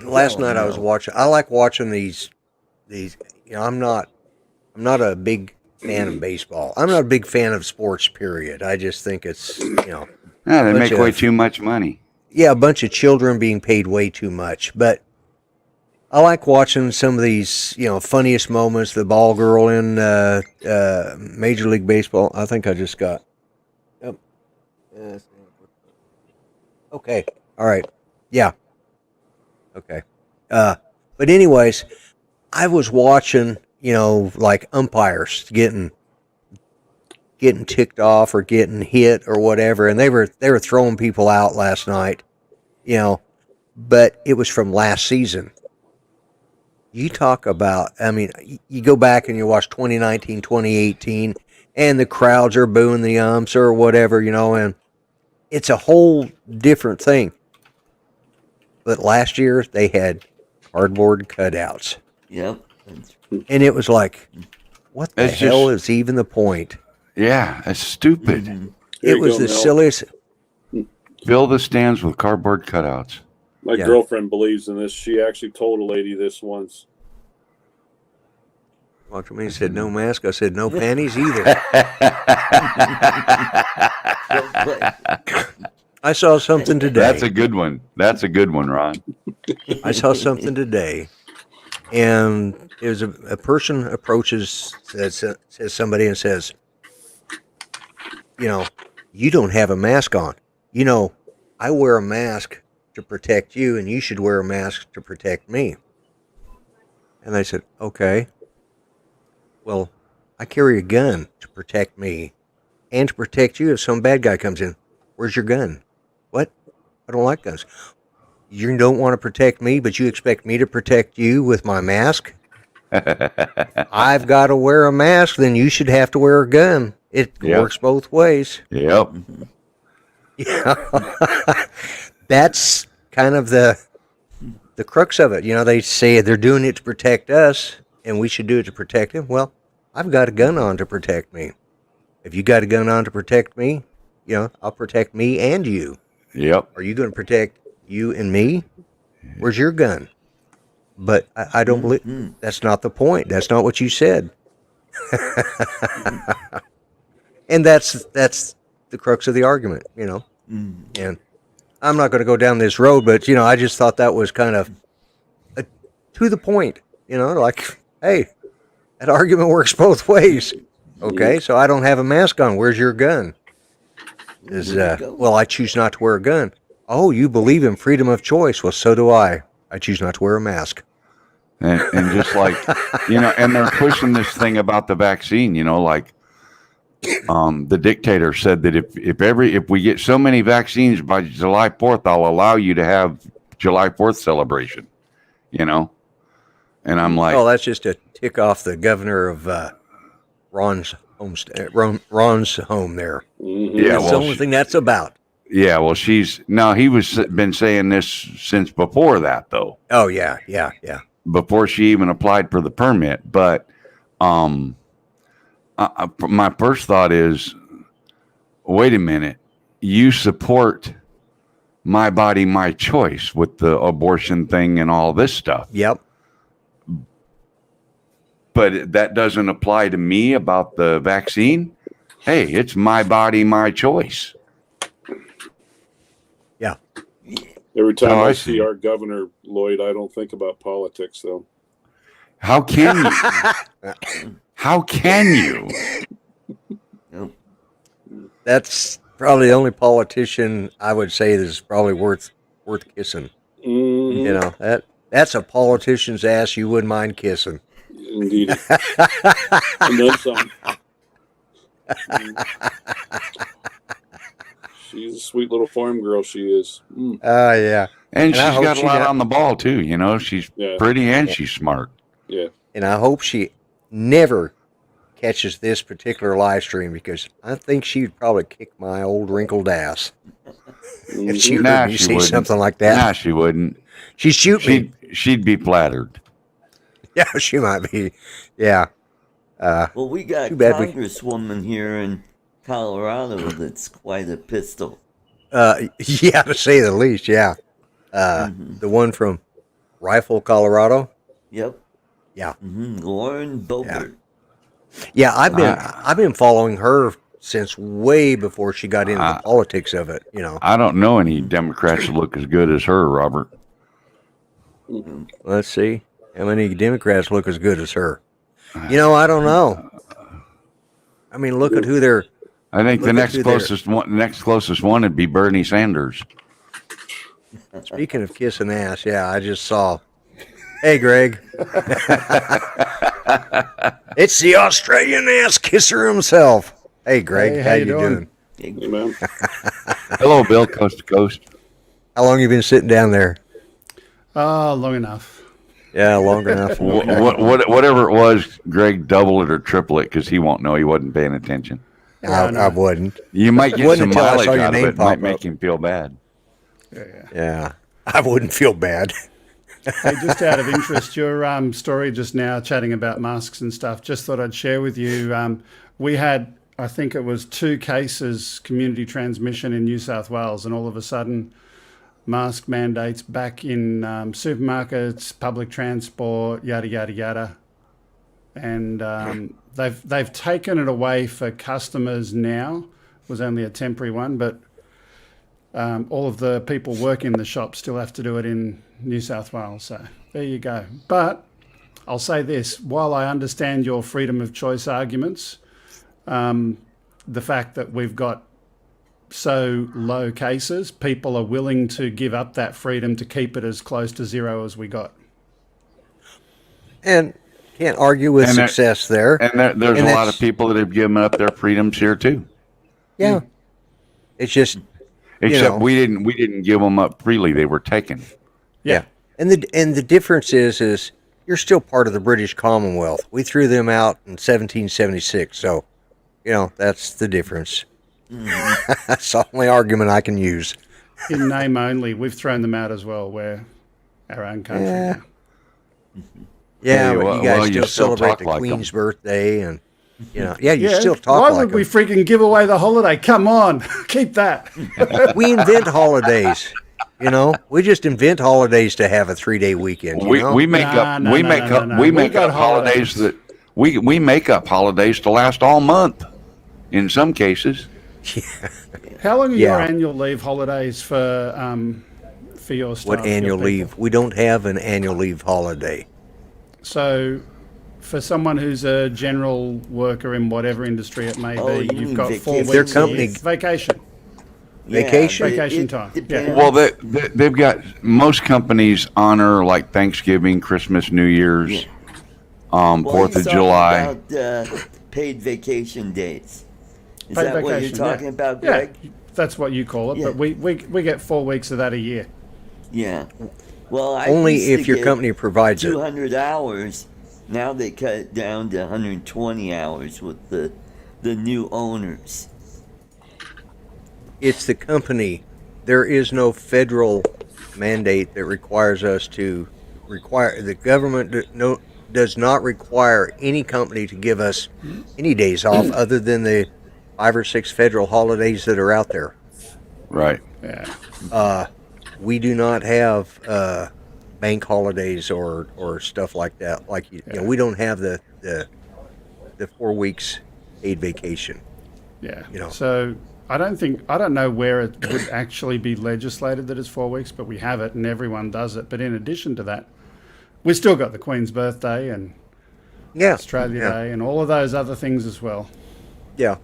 Last night I was watching. I like watching these. I'm not a big fan of baseball. I'm not a big fan of sports. Period. I just think it's Yeah, they bunch make way of- too much money. a bunch of children being paid way too much. But I like watching some of these funniest moments. The ball girl in Major League Baseball. I think I just got. Yep. Okay. All right. Yeah. Okay. But anyways, I was watching, like umpires getting ticked off or getting hit or whatever, and they were throwing people out last night, but it was from last season. You talk about, you go back and you watch 2019, 2018, and the crowds are booing the umps or whatever, and it's a whole different thing. But last year they had cardboard cutouts. Yep. And it was like, what the It's hell just- is even the point? Yeah, it's stupid. Mhm. Here It you was go, the Mel. silliest. Fill the stands with cardboard cutouts. My Yeah. girlfriend believes in this. She actually told a lady this once. Walked to me and said, no mask. I said, no panties either. Well played. I saw something today. That's a good one. That's a good one, Ron. I saw something today, and it was a person approaches, says somebody and says, you don't have a mask on. I wear a mask to protect you, and you should wear a mask to protect me. And I said, okay. Well, I carry a gun to protect me and to protect you if some bad guy comes in. Where's your gun? What? I don't like guns. You don't want to protect me, but you expect me to protect you with my mask? I've got to wear a mask, then you should have to wear a gun. It Yep. works both ways. Yep. Yeah. That's kind of the crux of it. They say they're doing it to protect us, and we should do it to protect him. Well, I've got a gun on to protect me. If you got a gun on to protect me, I'll protect me and you. Yep. Are you going to protect you and me? Where's your gun? But I don't believe that's not the point. That's not what you said. And that's the crux of the argument, And I'm not going to go down this road, but I just thought that was kind of to the point, like, hey, that argument works both ways. Okay, so I don't have a mask on. Where's your gun? Well, I choose not to wear a gun. Oh, you believe in freedom of choice. Well, so do I. I choose not to wear a mask. And just like, and they're pushing this thing about the vaccine, like the dictator said that if we get so many vaccines by July 4th, I'll allow you to have July 4th celebration, And I'm like, Oh, that's just to tick off the governor of Ron's home there. Mm-hmm. Yeah, That's the only thing that's about. yeah, well, he was been saying this since before that, though. Oh, yeah. Before she even applied for the permit. But my first thought is, wait a minute, you support my body, my choice with the abortion thing and all this stuff. Yep. but that doesn't apply to me about the vaccine. Hey, it's my body, my choice. Yeah. Every time Oh, I I see see. our governor, Lloyd, I don't think about politics, though. How can you? How can you? Nope. That's probably the only politician I would say that's probably worth kissing. Mhm. You know, that's a politician's ass you wouldn't mind kissing. Indeed. And then some. She's a sweet little farm girl, she is. Mm. Yeah. And And I she's hope got a she lot not- on the ball too. You know, she's Yeah. pretty and Yeah. she's smart. Yeah. And I hope she never catches this particular live stream because I think she'd probably kick my old wrinkled ass if she Mhm. heard me she say wouldn't. something like that. Nah, she wouldn't. She'd shoot me. She'd be flattered. Yeah, she might be. Yeah. Well, we got Too bad we- Congresswoman here in Colorado that's quite a pistol. Yeah, to say the least. Yeah. The one from Rifle, Colorado. Yep. Yeah. Lauren Boebert. Yeah, I've been following her since way before she got into the politics of it. You know. I don't know any Democrats that look as good as her, Robert. Let's see. How many Democrats look as good as her? You know, I don't know. I mean, look at who they're. I think the Look at next who they're- closest one would be Bernie Sanders. Speaking of kissing ass, yeah, I just saw. Hey, Greg. It's the Australian ass kisser himself. Hey, Greg, Hey, how you doing? Hey, man. Hello, Bill, coast to coast. How long you been sitting down there? Long enough. Yeah, long enough. Whatever it was, Greg, double it or triple it because he won't know. He wasn't paying attention. I wouldn't. You might get Wouldn't some until I mileage saw your out of name it. Might pop make up. him feel bad. Yeah, I wouldn't feel bad. Hey, just out of interest, your story just now chatting about masks and stuff, just thought I'd share with you. We had, I think it was 2 cases, community transmission in New South Wales, and all of a sudden, mask mandates back in supermarkets, public transport, yada, yada, yada. And they've taken it away for customers now. It was only a temporary one, but all of the people working in the shop still have to do it in New South Wales. So there you go. But I'll say this, while I understand your freedom of choice arguments, the fact that we've got so low cases, people are willing to give up that freedom to keep it as close to zero as we got. And can't argue with And there- success there. And there's And a lot that's- of people that have given up their freedoms here too. Yeah. It's just Except know. we didn't give them up freely; they were taken. yeah. And the difference is you're still part of the British Commonwealth. We threw them out in 1776, so you know that's the difference. That's the only argument I can use. In name only, we've thrown them out as well. We're our own country Yeah. now. Yeah, Hey, but well- you guys well, you still still celebrate talk the like Queen's birthday, and you know, you Yeah, still talk why like would we them. freaking give away the holiday? Come on, keep that. We invent holidays. You know, we just invent holidays to have a 3-day weekend. You know? We make Nah, up nah, we nah, make nah, up nah, we nah. make We got up holidays holidays. that we make up holidays to last all month. In some cases, How long are Yeah. your annual leave holidays for your staff? What your annual people? leave? We don't have an annual leave holiday. So, for someone who's a general worker in whatever industry it may Oh, be, you you've mean got 4 vacation weeks. Their of company- vacation. Vacation? Vacation time, yeah. depends. well, they've got most companies honor like Thanksgiving, Christmas, New Year's, Yeah. Well, 4th he's of talking July. About, paid vacation days. Is Paid that what you're vacation, talking yeah. about, Yeah, Greg? that's what you call it. Yeah. But we get 4 weeks of that a year. Yeah. Well, I Only used to if your get company provides it. 200 hours. Now they cut it down to 120 hours with the new owners. It's the company. There is no federal mandate that requires us to require the government does not require any company to give us any days off other than the 5 or 6 federal holidays that are out there. Right. Yeah. We do not have bank holidays or stuff like that. Like you know, we don't have the 4 weeks paid vacation. Yeah. You know. So I don't know where it would actually be legislated that it's 4 weeks, but we have it and everyone does it. But in addition to that, we've still got the Queen's birthday and Australia Day and all of those other things as well. Yeah.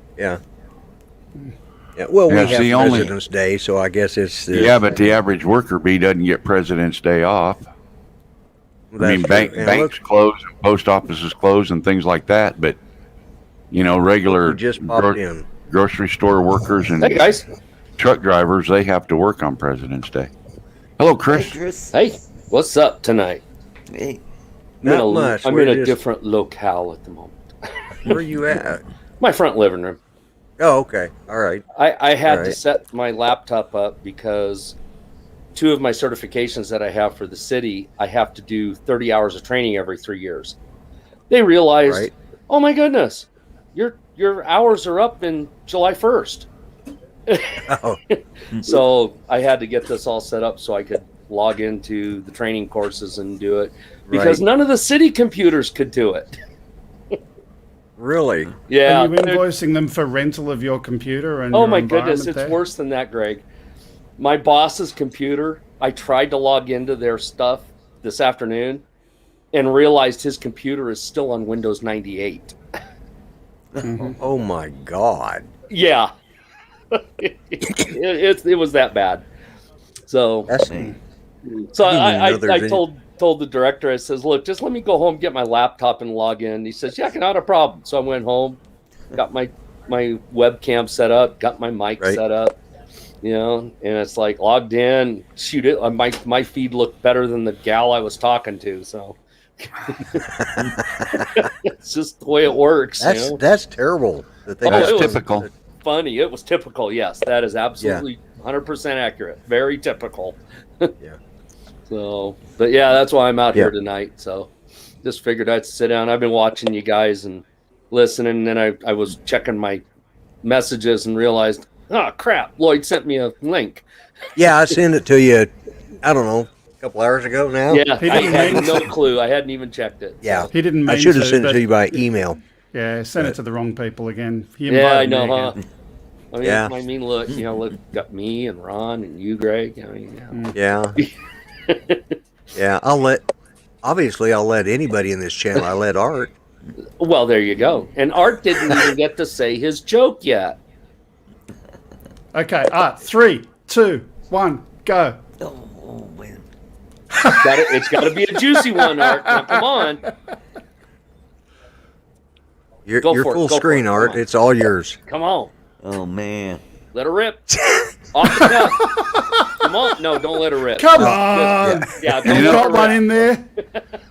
Well, we Yeah, have see, President's Day, so I guess it's but the average worker bee doesn't get President's Day off. I mean, banks close, and post offices close, and things like that. But regular just popped in. Grocery store workers and Hey guys. truck drivers, they have to work on President's Day. Hello, Chris. Hey, Chris. Hey, what's up tonight? Hey. Not much. I'm We're in a just- different locale at the moment. Where are you at? My front living room. Oh, okay. All right. I had to Alright. set my laptop up because 2 of my certifications that I have for the city, I have to do 30 hours of training every 3 years. They realized, Right. oh my goodness, your hours are up in July 1st. Oh, So I had to get this all set up so I could log into the training courses and do it because Right. none of the city computers could do it. really? Yeah. Are you invoicing them for rental of your computer? And Oh your my goodness, environment it's there? worse than that, Greg. My boss's computer, I tried to log into their stuff this afternoon and realized his computer is still on Windows 98. Oh my God. Yeah. it was that bad. So That's so didn't even know I there's any- told the director, I says, look, just let me go home, get my laptop and log in. He says, yeah, not a problem. So I went home, got my webcam set up, got my mic Right. set up, and it's like logged in, shoot it. My feed looked better than the gal I was talking to. So it's just the way it works. that's terrible. That they Oh, That's it was- typical. Funny. It was typical. Yes, that is absolutely 100% accurate. Very typical. Yeah. So, but yeah, that's why I'm out Yeah. here tonight. So just figured I'd sit down. I've been watching you guys and listening. And then I was checking my messages and realized, oh crap, Lloyd sent me a link. Yeah, I sent it to you. I don't know, a couple hours ago now. Yeah, He I didn't had mean no clue. I hadn't even checked it. Yeah. He didn't mean I should have sent it but to you by email. Yeah, sent it to the wrong people again. He Yeah, I invited know, me huh? again. Yeah. I mean, look, got me and Ron and you, Greg. Yeah. Yeah. I'll let anybody in this channel. I let Art. Well, there you go. And Art didn't even get to say his joke yet. Okay, 3, 2, 1, go. Oh, wait. It's got to be a juicy one, Art. Now, come on. You're Go for it, full go for screen, it, come Art. on. It's all yours. Come on. Oh, man. Let her rip. Off the cuff. Come on. No, don't let her rip. Come on. Yeah, don't You let her got one rip. in there?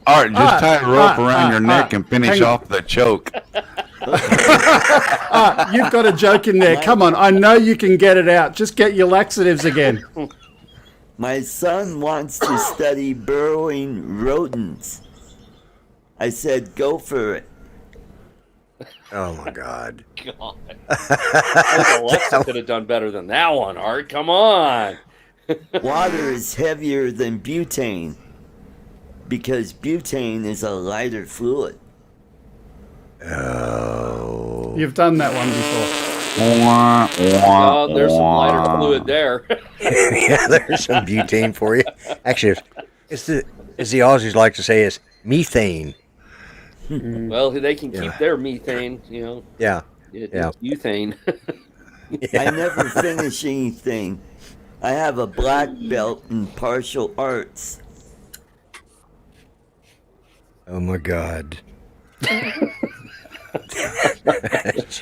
Art, just tie a rope ah, around your neck ah, and finish hang on. off the choke. You've got a joke in there. Come on. I know you can get it out. Just get your laxatives again. My son wants to study burrowing rodents. I said, go for it. Oh my God. God. Alexa could have done better than that one, Art. Come on. Water is heavier than butane because butane is a lighter fluid. Oh. You've done that one before. Oh, there's some lighter fluid there. Yeah, there's some butane for you. Actually, it's the as the Aussies like to say, it's methane. Well, they can keep their methane, Yeah. It's Yeah. butane. I never finish anything. I have a black belt in martial arts. Oh my God.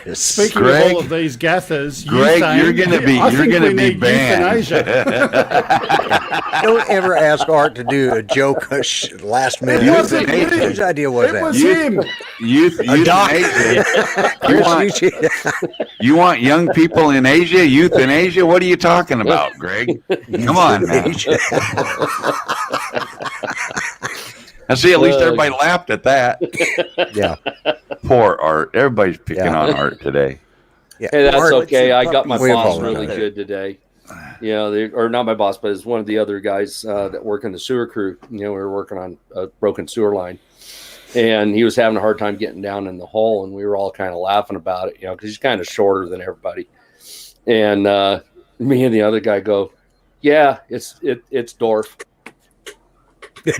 Just, Speaking Greg- of all of these gathers, Greg, euthane, you're gonna be- I you're think gonna we be need banned. euthanasia. don't ever ask Art to do a joke last minute. Whose idea was It that? was him. Euthanasia. You want young people in Asia? Euthanasia? What are you talking about, Greg? Come on now. I see. At least everybody laughed at that. Yeah. Poor Art. Everybody's picking on Art today. Yeah. Hey, that's Art, okay. I got my We boss apologize. really good today. you know, or not my boss, but it's one of the other guys that work in the sewer crew. You know, we were working on a broken sewer line, and he was having a hard time getting down in the hole, and we were all kind of laughing about it, you know, because he's kind of shorter than everybody. And me and the other guy go, "Yeah, it's Dorf."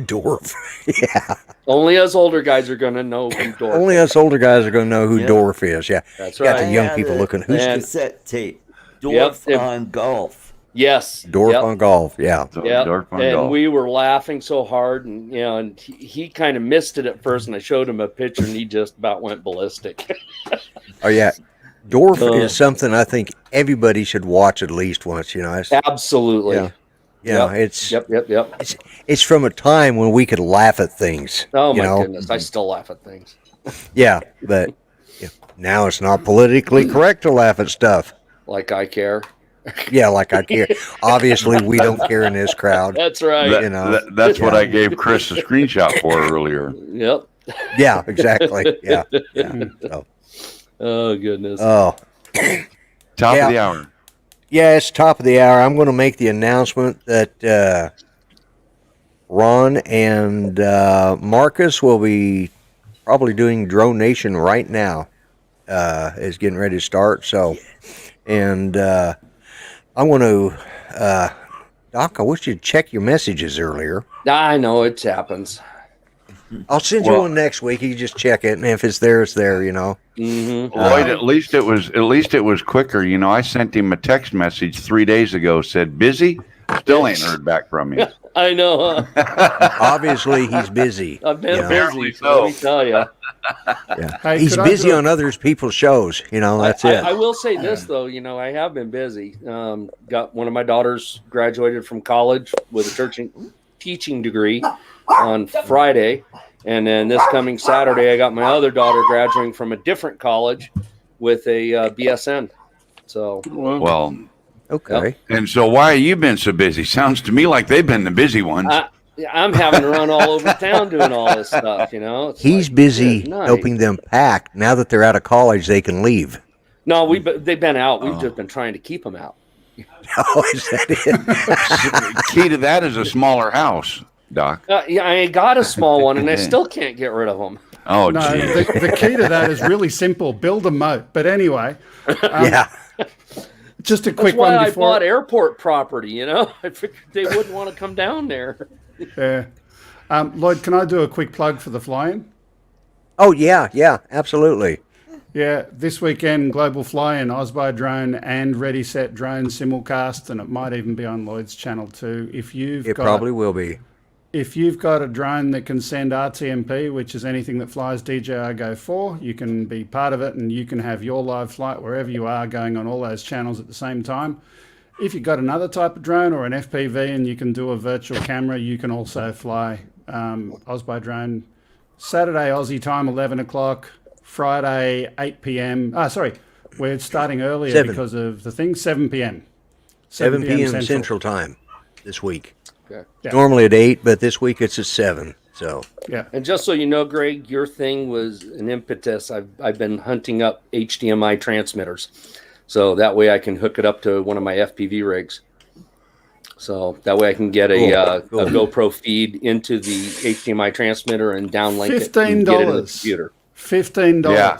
Dorf. Yeah. Only us older guys are gonna know who Dorf. Only us older guys are going to know who Dorf is. Yeah. That's Got the right. young people looking. Who's And- cassette tape. Dorf on golf. Yes. Dorf Yep. on golf? Yeah. So Yep. Dorf on And golf. we were laughing so hard, and you know, and he kind of missed it at first, and I showed him a picture, and he just about went ballistic. Oh yeah. Dorf Uh, is something I think everybody should watch at least once. You know. It's, Absolutely. Yeah. you know, it's Yep. it's from a time when we could laugh at things. Oh you my know? goodness, I still laugh at things. Yeah, but now it's not politically correct to laugh at stuff. Like I care. Yeah, like I care. Obviously, we don't care in this crowd. That's right. That- you know. that's what I gave Chris a screenshot for earlier. Yep. Yeah, exactly. Yeah. So, Oh goodness. oh, Top Yeah. of the hour. yeah, it's top of the hour. I'm going to make the announcement that Ron and Marcus will be probably doing Drone Nation right now. Is getting ready to start. So, and I'm going to, Doc, I wish you'd check your messages earlier. I know it happens. I'll send you Well- one next week. You can just check it, and if it's there, it's there. You know. Mm-hmm. Lloyd, at least it was quicker. You know, I sent him a text message 3 days ago, said busy. Still ain't heard back from him. I know. Huh? Obviously, he's busy. I've been you know? Apparently busy. So let me so. tell you. Yeah. Hey, He's could I busy do a- on other people's shows. You know, that's it. I will say this though, you know, I have been busy. Got one of my daughters graduated from college with a teaching degree on Friday, and then this coming Saturday, I got my other daughter graduating from a different college with a BSN. So Well, Okay. and so why have you been so busy? Sounds to me like they've been the busy ones. I'm having to run all over town doing all this stuff. You know, It's He's like, busy good night. helping them pack. Now that they're out of college, they can leave. No, they've been out. We've just been trying to keep them out. Oh, is that it? Key to that is a smaller house, Doc. Yeah, I got a small one, and I still can't get rid of them. Oh, No, gee. the key to that is really simple. Build a moat. But anyway, Yeah. just a That's quick why one I before. bought airport property. You know, I figured they wouldn't want to come down there. Yeah. Lloyd, can I do a quick plug for the fly-in? Oh, yeah. Yeah. Absolutely. Yeah, this weekend, Global Fly-In, Osby Drone and Ready Set Drone simulcast, and it might even be on Lloyd's channel too. It probably will be. If you've got a drone that can send RTMP, which is anything that flies DJI Go 4, you can be part of it, and you can have your live flight wherever you are going on all those channels at the same time. If you've got another type of drone or an FPV and you can do a virtual camera, you can also fly Osby Drone. Saturday Aussie time, 11 o'clock. Friday, 8 p.m. We're starting earlier 7. because of the thing, 7 p.m. 7 p.m. Central Time this week. Okay. Yeah. Normally at 8, but this week it's at 7. So, Yeah. And just so you know, Greg, your thing was an impetus. I've been hunting up HDMI transmitters, so that way I can hook it up to one of my FPV rigs. So that way I can get a Cool. GoPro feed into the HDMI transmitter and downlink it and get it in the $15. computer. $15. Yeah.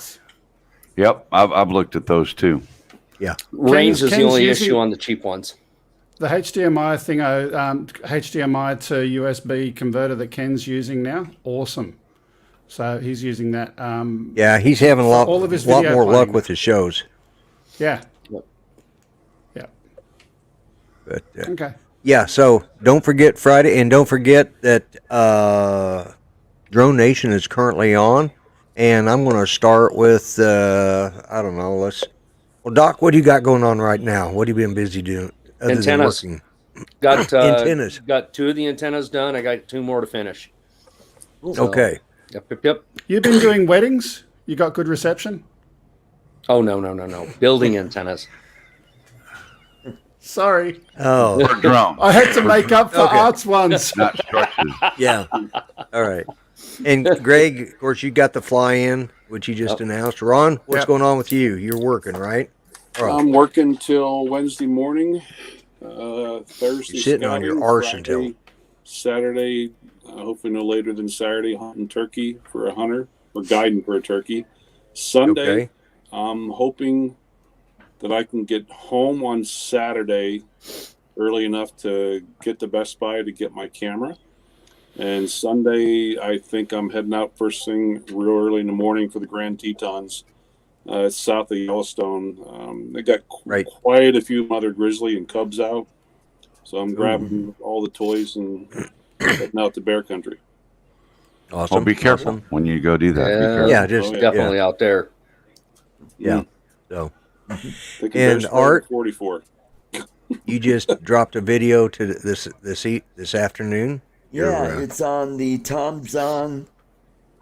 Yep, I've looked at those too. yeah. Range is the Ken's only using- issue on the cheap ones. The HDMI thing, HDMI to USB converter that Ken's using now, awesome. So he's using that. Yeah, he's having a lot, all of his lot video more luck playing. with his shows. Yeah. Yep. Yeah. But Okay. yeah, so don't forget Friday, and don't forget that Drone Nation is currently on, and I'm going to start with I don't know. Well, Doc, what do you got going on right now? What have you been busy doing? Other Antennas. Than working? Got Antennas. Got 2 of the antennas done. I got 2 more to finish. So, Okay. Yep. You've been doing weddings? You got good reception? Oh no. Building antennas. Sorry. Oh, For drone, I had to make up for Okay. arts ones. not structures. yeah. All right. And Greg, of course, you got the fly-in, which you just announced. Ron, what's Yep. going on with you? You're working, right? Oh, I'm working till Wednesday morning, Thursday, You're sitting on your scouting, arse Friday, until- Saturday, hopefully no later than Saturday, hunting turkey for a hunter or guiding for a turkey. Sunday, Okay. I'm hoping that I can get home on Saturday early enough to get to Best Buy to get my camera. And Sunday, I think I'm heading out first thing real early in the morning for the Grand Tetons. It's south of Yellowstone. They got quite a few mother grizzly and cubs out. So I'm grabbing all the toys and heading out to bear country. Awesome. Well, be careful Awesome. when you go do that. Be careful. Yeah, just Definitely out there. Yeah. So, Thinking and bear Art, 44. you just dropped a video to this afternoon. Yeah, it's on the Tomzon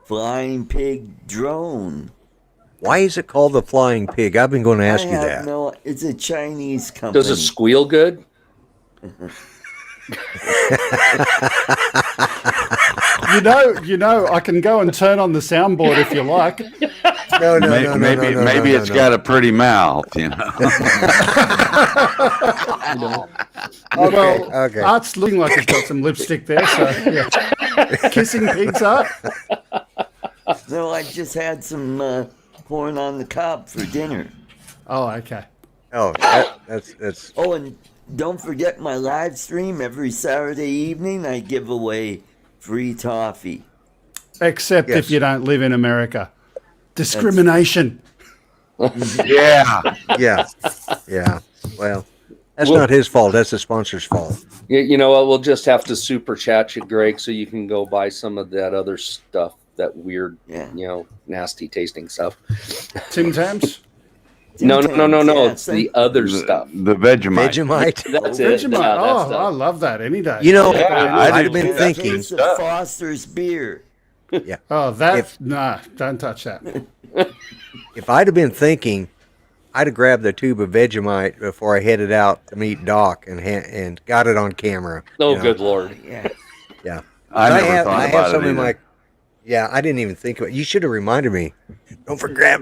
Flying Pig drone. Why is it called the Flying Pig? I've been going to ask I you have that. no. It's a Chinese company. Does it squeal good? You know, I can go and turn on the soundboard if you like. No, Maybe it's got a pretty mouth, you know. Okay. Art's looking like he's got some lipstick there. So, yeah. Kissing pigs, Art. No, I just had some corn on the cob for dinner. Oh, okay. Oh, that's. Oh, and don't forget my live stream every Saturday evening. I give away free toffee. Except Yes. if you don't live in America. Discrimination. Yeah. Yeah. Well, that's not his fault. That's the sponsor's fault. You know what? We'll just have to super chat you, Greg, so you can go buy some of that other stuff, that weird, nasty tasting stuff. Tim Tams? No. Yeah, It's the other stuff. The Vegemite. Vegemite. That's it. Vegemite. Yeah, Oh, that's I love that any day. You know, I I'd did have been too. thinking. Case of Foster's beer. Yeah. Oh, that? If- Nah, don't touch that. If I'd have been thinking, I'd have grabbed the tube of Vegemite before I headed out to meet Doc and got it on camera. Oh, you know? good Lord. Yeah. Yeah. I never have thought about some it in either. my. Yeah, I didn't even think of it. You should have reminded me. Don't forget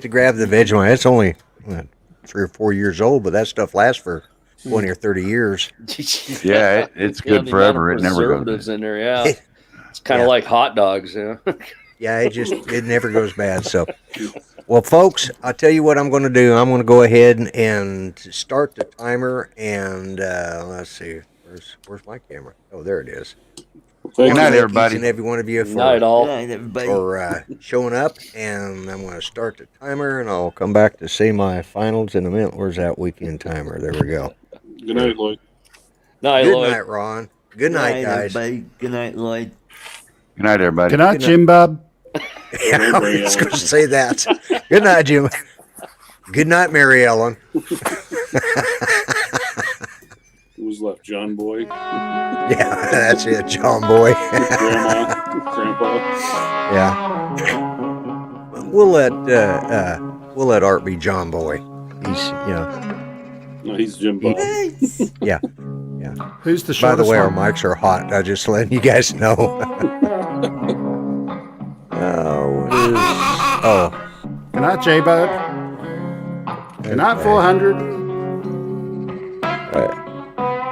to grab the Vegemite. It's only 3 or 4 years old, but that stuff lasts for 20 or 30 years. Yeah, it's good the forever. amount It of never preservatives goes. in there. Yeah, it's kind of like hot dogs. Yeah. Yeah, it never goes bad. So, well, folks, I'll tell you what I'm going to do. I'm going to go ahead and start the timer. And let's see, where's my camera? Oh, there it is. Good night, Thank everybody. each and every one of you Night for all. Good night, everybody. showing up. And I'm going to start the timer, and I'll come back to say my finals in a minute. Where's that weekend timer? There we go. Good night, Lloyd. Night, Good Lloyd. night, Ron. Good night, guys. Everybody. Good night, Lloyd. Good night, everybody. Good night, Jim Bob. Yeah, I was going to say that. Good night, Jim. Good night, Mary Ellen. Who's left? John Boy, Yeah, that's it, John Boy. Grandma, Grandpa. Yeah. We'll let Art be John Boy. He's No, he's Jim Bob. yeah. Who's the By shortest the way, our one? mics are hot. I just letting you guys know. Good night, J-Bob. Good night, 400.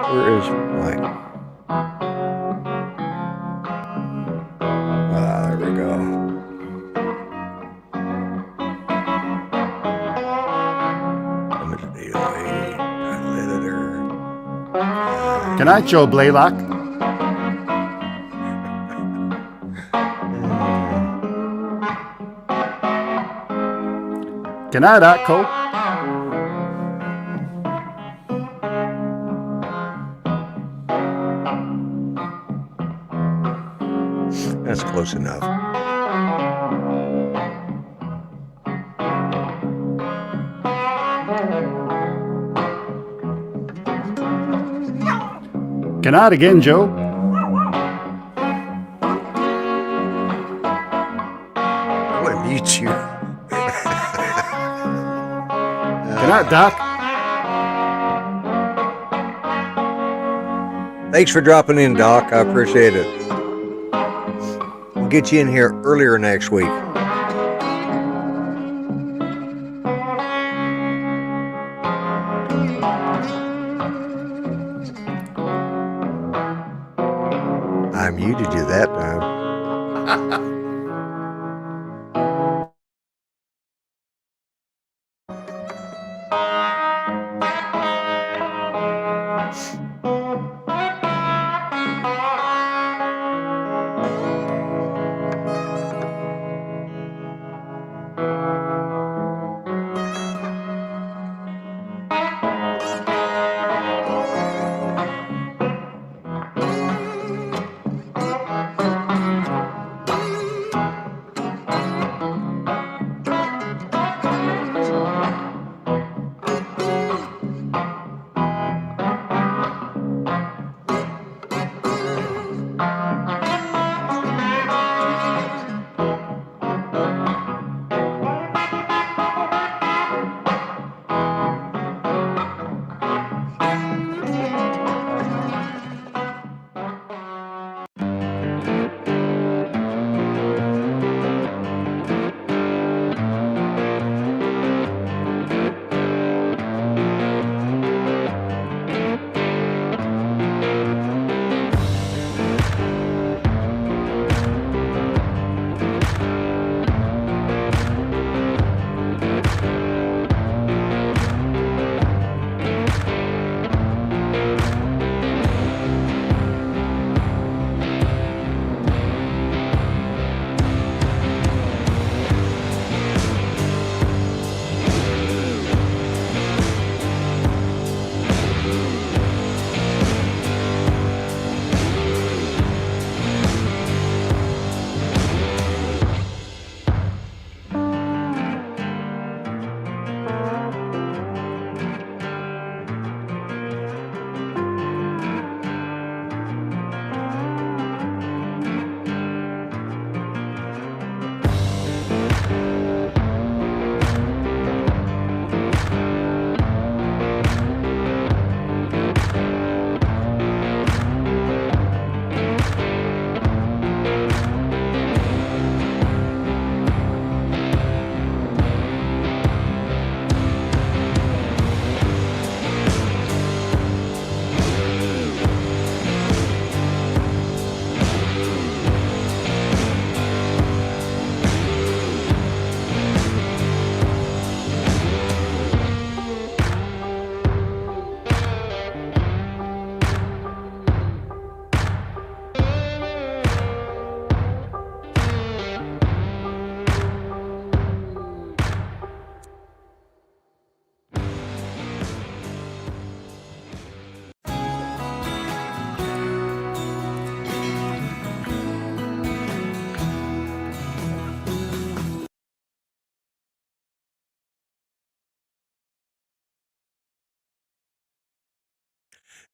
Where is my? There we go. Image delay, title editor. Good night, Joe Blaylock. Good night, Artco. That's close enough. Good night again, Joe. I'm gonna mute you. Good night, Doc. Thanks for dropping in, Doc. I appreciate it. We'll get you in here earlier next week. muted you that time.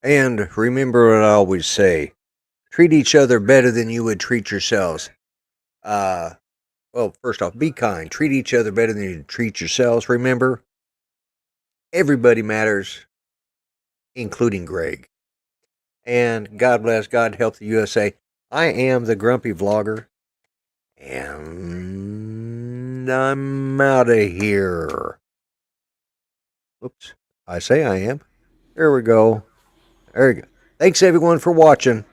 And remember what I always say, treat each other better than you would treat yourselves. Well, first off, be kind. Treat each other better than you treat yourselves. Remember, everybody matters, including Greg. And God bless, God help the USA. I am the Grumpy Vlogger, and I'm out of here. Oops, I say I am. There we go. There we go. Thanks everyone for watching.